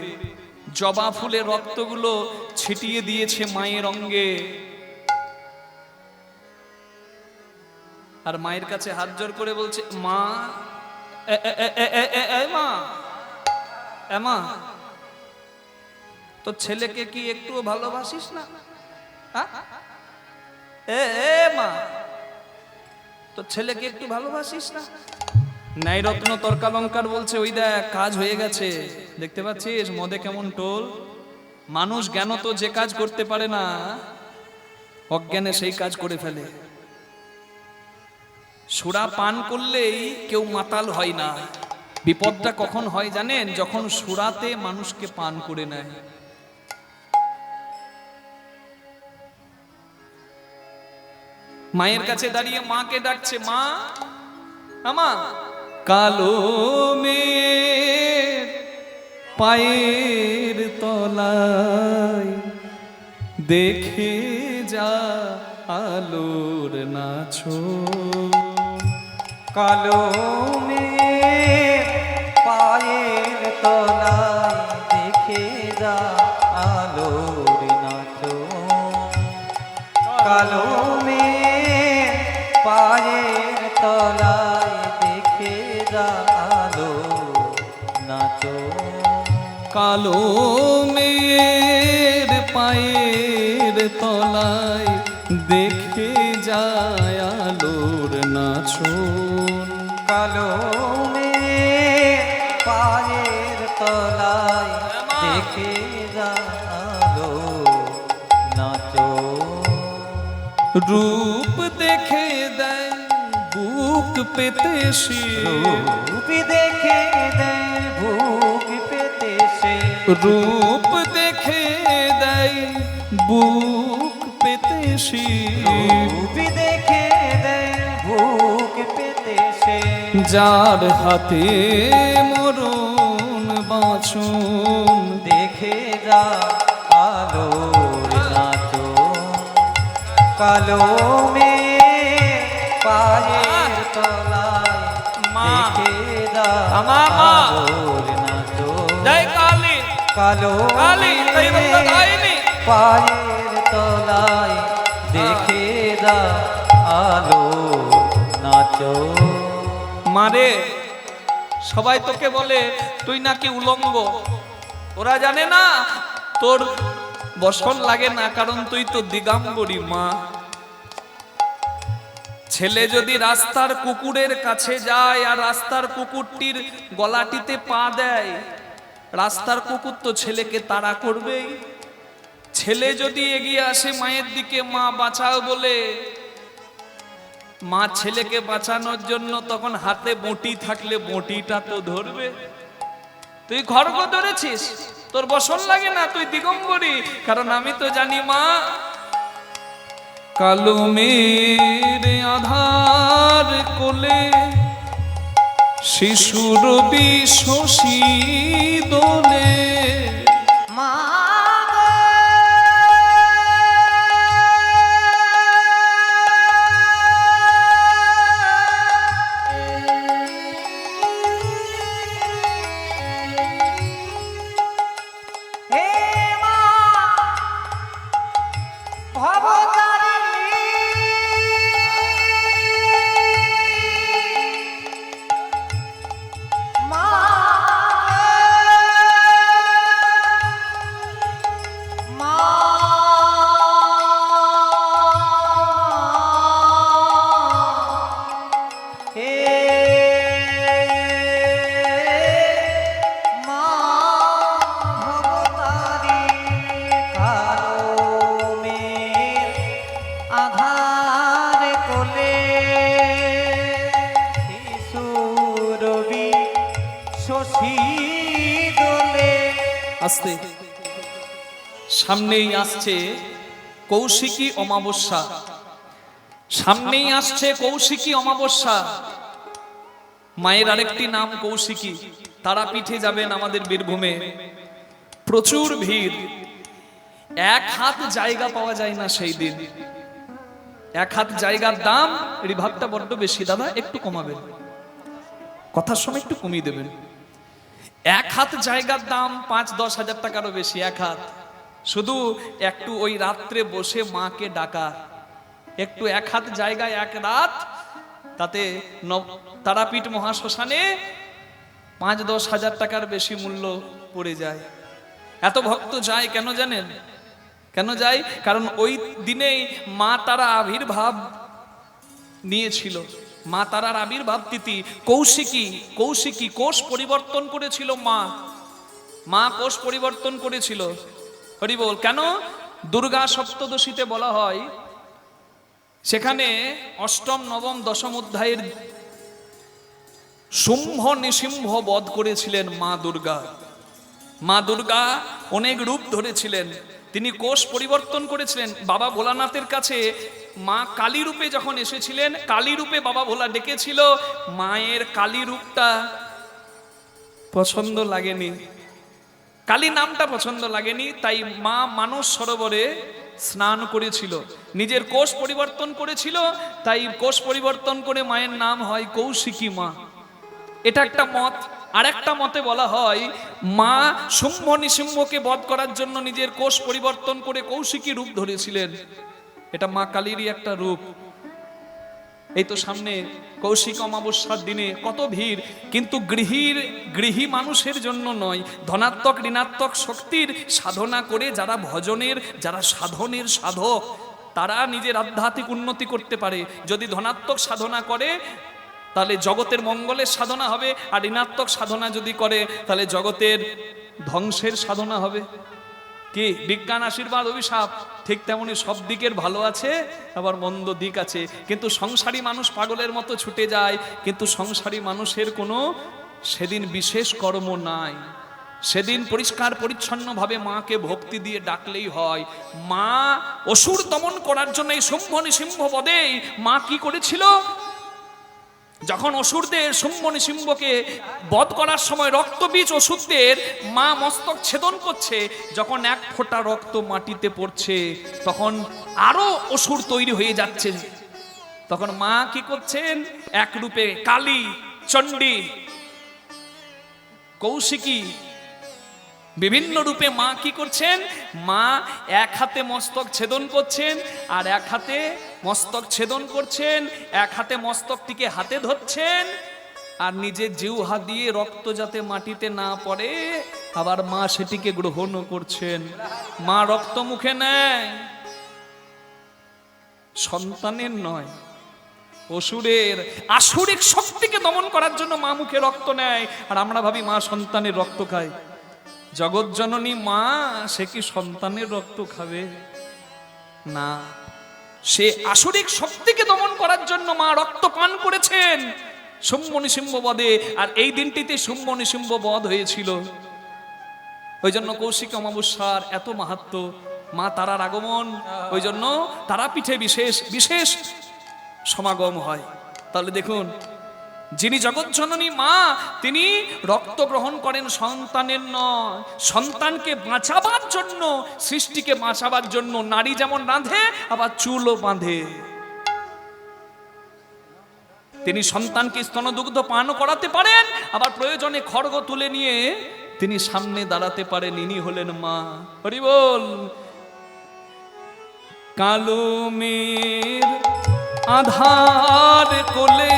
জবা ফুলের রক্তগুলো ছিটিয়ে দিয়েছে মায়ের অঙ্গে। আর মায়ের কাছে হাত জোর করে বলছে, মা মা তোর ছেলেকে কি একটুও ভালোবাসিস না? মা তোর ছেলেকে একটু ভালোবাসিস না? ন্যায়রত্ন তর্কালঙ্কার বলছে, ওই দেখ কাজ হয়ে গেছে, দেখতে পাচ্ছিস মদে কেমন টোল। মানুষ জ্ঞান তো যে কাজ করতে পারে না, অজ্ঞানে সেই কাজ করে ফেলে। সুরা পান করলেই কেউ মাতাল হয় না। বিপদটা কখন হয় জানেন? যখন সুরাতে মানুষকে পান করে নেয়। মায়ের কাছে দাঁড়িয়ে মাকে ডাকছে, মা আমা কালো মেয়ের পায়ের তলায় দেখে যা আলোর নাছো। কালো মেঘ পায়ের তলায় দেখে যা আলোর নাচো। কালো মেঘ পায়ের তলায় দেখে যা আলো নাচো। কালো মেয়ের পায়ের তলায় দেখে যায় আলোর নাচন। কালো মেঘ পায়ের তলায় দেখে যা আলো নাচো। রূপ দেখে দেয় বুক পেতে সে, রূপ দেখে দেয় বুক পেতে সে। রূপ দেখে দেয় বুক পেতে সে। রূপ দেখে দেয় বুক পেতে সে। যার হাতে মরণ বাঁচন দেখে যা আলোর নাচো। কালো মেঘ পায়ের তলায় দেখে যা আলোর নাচো। জয় কালী কালো কালী পায়ের তলায় দেখে যা আলো নাচো। মারে সবাই তোকে বলে তুই নাকি উলঙ্গ, ওরা জানে না তোর বসন লাগে না, কারণ তুই তো দিগম্বরী মা। ছেলে যদি রাস্তার কুকুরের কাছে যায় আর রাস্তার কুকুরটির গলাটিতে পা দেয়, রাস্তার কুকুর তো ছেলেকে তাড়া করবেই। ছেলে যদি এগিয়ে আসে মায়ের দিকে, মা বাঁচাও বলে, মা ছেলেকে বাঁচানোর জন্য তখন হাতে বঁটি থাকলে বঁটিটা তো ধরবে। তুই খড়গ ধরেছিস, তোর বসন লাগে না, তুই দিগম্বরী, কারণ আমি তো জানি মা কালো মেয়ের আধার কোলে শিশুর বিশ্বসী দোলে। মা আস্তে সামনেই আসছে কৌশিকী অমাবস্যা, সামনেই আসছে কৌশিকী অমাবস্যা। মায়ের আরেকটি নাম কৌশিকী। তারাপীঠে যাবেন আমাদের বীরভূমে, প্রচুর ভিড়, এক হাত জায়গা পাওয়া যায় না সেই দিন। এক হাত জায়গার দাম, রিভাবটা বড্ড বেশি, দাদা একটু কমাবেন, কথার সময় একটু কমিয়ে দেবেন। এক হাত জায়গার দাম 5-10 হাজার টাকারও বেশি এক হাত। শুধু একটু ওই রাত্রে বসে মাকে ডাকা, একটু এক হাত জায়গায় এক রাত, তাতে তারাপীঠ মহাশ্মশানে 5-10 হাজার টাকার বেশি মূল্য পড়ে যায়। এত ভক্ত যায় কেন জানেন? কেন যায়? কারণ ওই দিনেই মা তারা আবির্ভাব নিয়েছিল। মা তারার আবির্ভাব তিথি কৌশিকী কোষ পরিবর্তন করেছিল মা কোষ পরিবর্তন করেছিল। হরি বল। কেন? দুর্গা সপ্তদশীতে বলা হয়, সেখানে অষ্টম নবম দশম অধ্যায়ের শুম্ভ নিসিম্ভ বধ করেছিলেন মা দুর্গা। মা দুর্গা অনেক রূপ ধরেছিলেন, তিনি কোষ পরিবর্তন করেছিলেন। বাবা ভোলানাথের কাছে মা কালী রূপে যখন এসেছিলেন, কালী রূপে বাবা ভোলা ডেকেছিল, মায়ের কালী রূপটা পছন্দ লাগেনি, কালী নামটা পছন্দ লাগেনি, তাই মা মানস সরোবরে স্নান করেছিল, নিজের কোষ পরিবর্তন করেছিল, তাই কোষ পরিবর্তন করে মায়ের নাম হয় কৌশিকী মা। এটা একটা মত। আর একটা মতে বলা হয়, মা শুম্ভ নিসিম্ভকে বধ করার জন্য নিজের কোষ পরিবর্তন করে কৌশিকী রূপ ধরেছিলেন। এটা মা কালীরই একটা রূপ। এই তো সামনে কৌশিক অমাবস্যার দিনে কত ভিড়, কিন্তু গৃহী মানুষের জন্য নয়, ধনাত্মক ঋণাত্মক শক্তির সাধনা করে যারা ভজনের, যারা সাধনের সাধক, তারা নিজের আধ্যাত্মিক উন্নতি করতে পারে। যদি ধনাত্মক সাধনা করে তাহলে জগতের মঙ্গলের সাধনা হবে, আর ঋণাত্মক সাধনা যদি করে তাহলে জগতের ধ্বংসের সাধনা হবে। কি বিজ্ঞান আশীর্বাদ অভিশাপ, ঠিক তেমনি সব দিকের ভালো আছে আবার মন্দ দিক আছে। কিন্তু সংসারী মানুষ পাগলের মতো ছুটে যায়, কিন্তু সংসারী মানুষের কোনো সেদিন বিশেষ কর্ম নাই। সেদিন পরিষ্কার পরিচ্ছন্নভাবে মাকে ভক্তি দিয়ে ডাকলেই হয়। মা অসুর দমন করার জন্য এই শুম্ভ নিসিম্ভ বধেই মা কি করেছিল? যখন অসুরদের শুম্ভ নিসিম্ভকে বধ করার সময় রক্তবীজ অসুরদের মা মস্তক ছেদন করছে, যখন এক ফোঁটা রক্ত মাটিতে পড়ছে তখন আরো অসুর তৈরি হয়ে যাচ্ছে। তখন মা কি করছেন? এক রূপে কালী, চণ্ডী, কৌশিকী, বিভিন্ন রূপে মা কি করছেন? মা এক হাতে মস্তক ছেদন করছেন, আর এক হাতে মস্তক ছেদন করছেন, এক হাতে মস্তকটিকে হাতে ধরছেন, আর নিজের জিহ্বা দিয়ে রক্ত যাতে মাটিতে না পড়ে আবার মা সেটিকে গ্রহণ করছেন। মা রক্ত মুখে নেয়, সন্তানের নয়, অসুরের আসুরিক শক্তিকে দমন করার জন্য মা মুখে রক্ত নেয়। আর আমরা ভাবি মা সন্তানের রক্ত খায়। জগৎ জননী মা সে কি সন্তানের রক্ত খাবে? না, সে আসুরিক শক্তিকে দমন করার জন্য মা রক্ত পান করেছেন শুম্ভ নিসিম্ভ বধে। আর এই দিনটিতে শুম্ভ নিসিম্ভ বধ হয়েছিল। ওই জন্য কৌশিক অমাবস্যার এত মাহাত্ম্য, মা তারার আগমন, ওই জন্য তারাপীঠে বিশেষ বিশেষ সমাগম হয়। তাহলে দেখুন, যিনি জগৎ জননী মা, তিনি রক্ত গ্রহণ করেন সন্তানের নয়, সন্তানকে বাঁচাবার জন্য, সৃষ্টিকে বাঁচাবার জন্য। নারী যেমন রাঁধে আবার চুলও বাঁধে। তিনি সন্তানকে স্তনদুগ্ধ পানও করাতে পারেন, আবার প্রয়োজনে খড়গ তুলে নিয়ে তিনি সামনে দাঁড়াতে পারেন। ইনি হলেন মা। হরি বল। কালো মেঘ আধার কোলে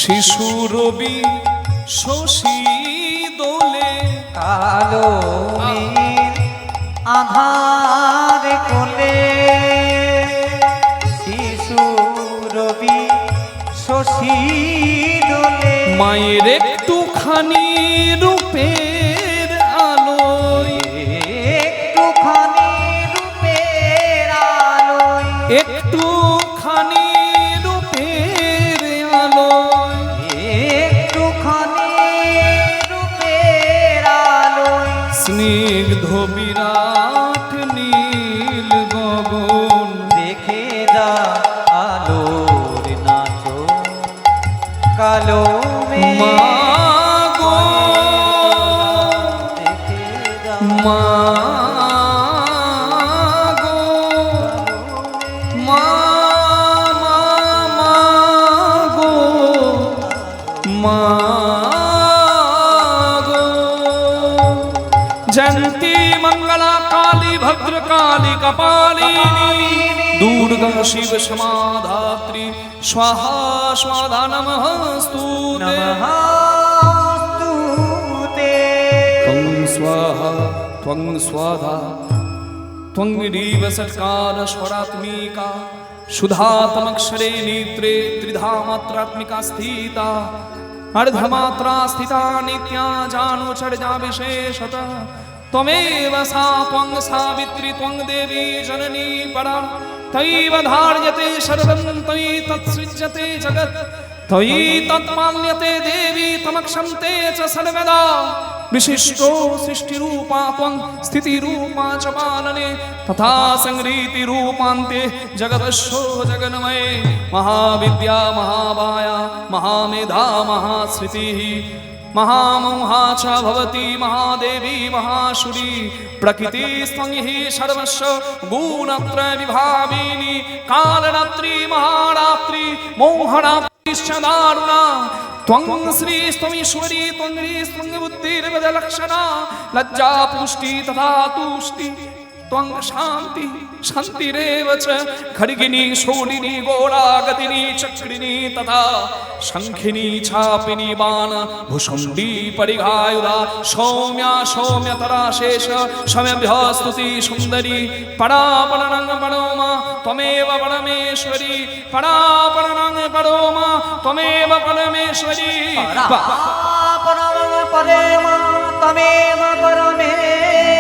শিশু রবি শশী দোলে। কালো মেঘ আধার কোলে শিশু রবি শশী দোলে। মায়ের একটুখানি রূপের আলোয়, একটুখানি রূপের আলোয়, একটুখানি রূপের আলোয়, একটুখানি রূপের আলোয়। স্নিগ্ধ বিরাট নীল গগন দেখে যা আলোর নাচো কালো মা মেঘ গো, দেখে যা মা গো, जयंती मंगला काली भद्रकाली कपालिनी दुर्गा शिव समाधात्री स्वाहा स्वाहा नमस्तु नमस्तुते त्वं स्वाहा त्वं स्वाहा त्वं रीव सत्कार स्वरात्मिका सुधातमक्षरे नेत्रे त्रिधा मात्रात्मिका स्थिता अर्धमात्रा स्थिता नित्या जानोचर्या विशेषतः त्वमेव सा त्वं सावित्री त्वं देवी जननी परा तयैव धार्यते सर्वं त्वयि तत्सृज्यते जगत् त्वयि तत्पाल्यते देवी तमक्षन्ते च सर्वदा विशिष्टो सृष्टिरूपा त्वं स्थितिरूपा च पालने तथा संहृतिरूपान्ते जगदशो जगन्मये महाविद्या महामाया महामेधा महाश्रुतिः महामोहा च भवति महादेवी महाशुरी प्रकृतिस्त्वं हि सर्वस्य गुणत्रय विभाविनी कालरात्रि महारात्रि मोहरात्रिश्च दारुणा त्वं श्रीस्त्वमीश्वरी त्वं ह्रीस्त्वं बुद्धिर्वदलक्षणा लज्जा पुष्टि तथा तुष्टि त्वं शान्ति शान्तिरेव च खड्गिनी शूलिनी गोरागतिनी चक्रिणी तथा शङ्खिनी चापिनी बाण भुषुण्डी परिघायुधा सौम्या सौम्यतरा शेष शम्यभ्यः स्तुति सुन्दरी परापरनं परोमा त्वमेव परमेश्वरी परापरनं परोमा त्वमेव परमेश्वरी परापरं परेम तमेव परमेश्वरी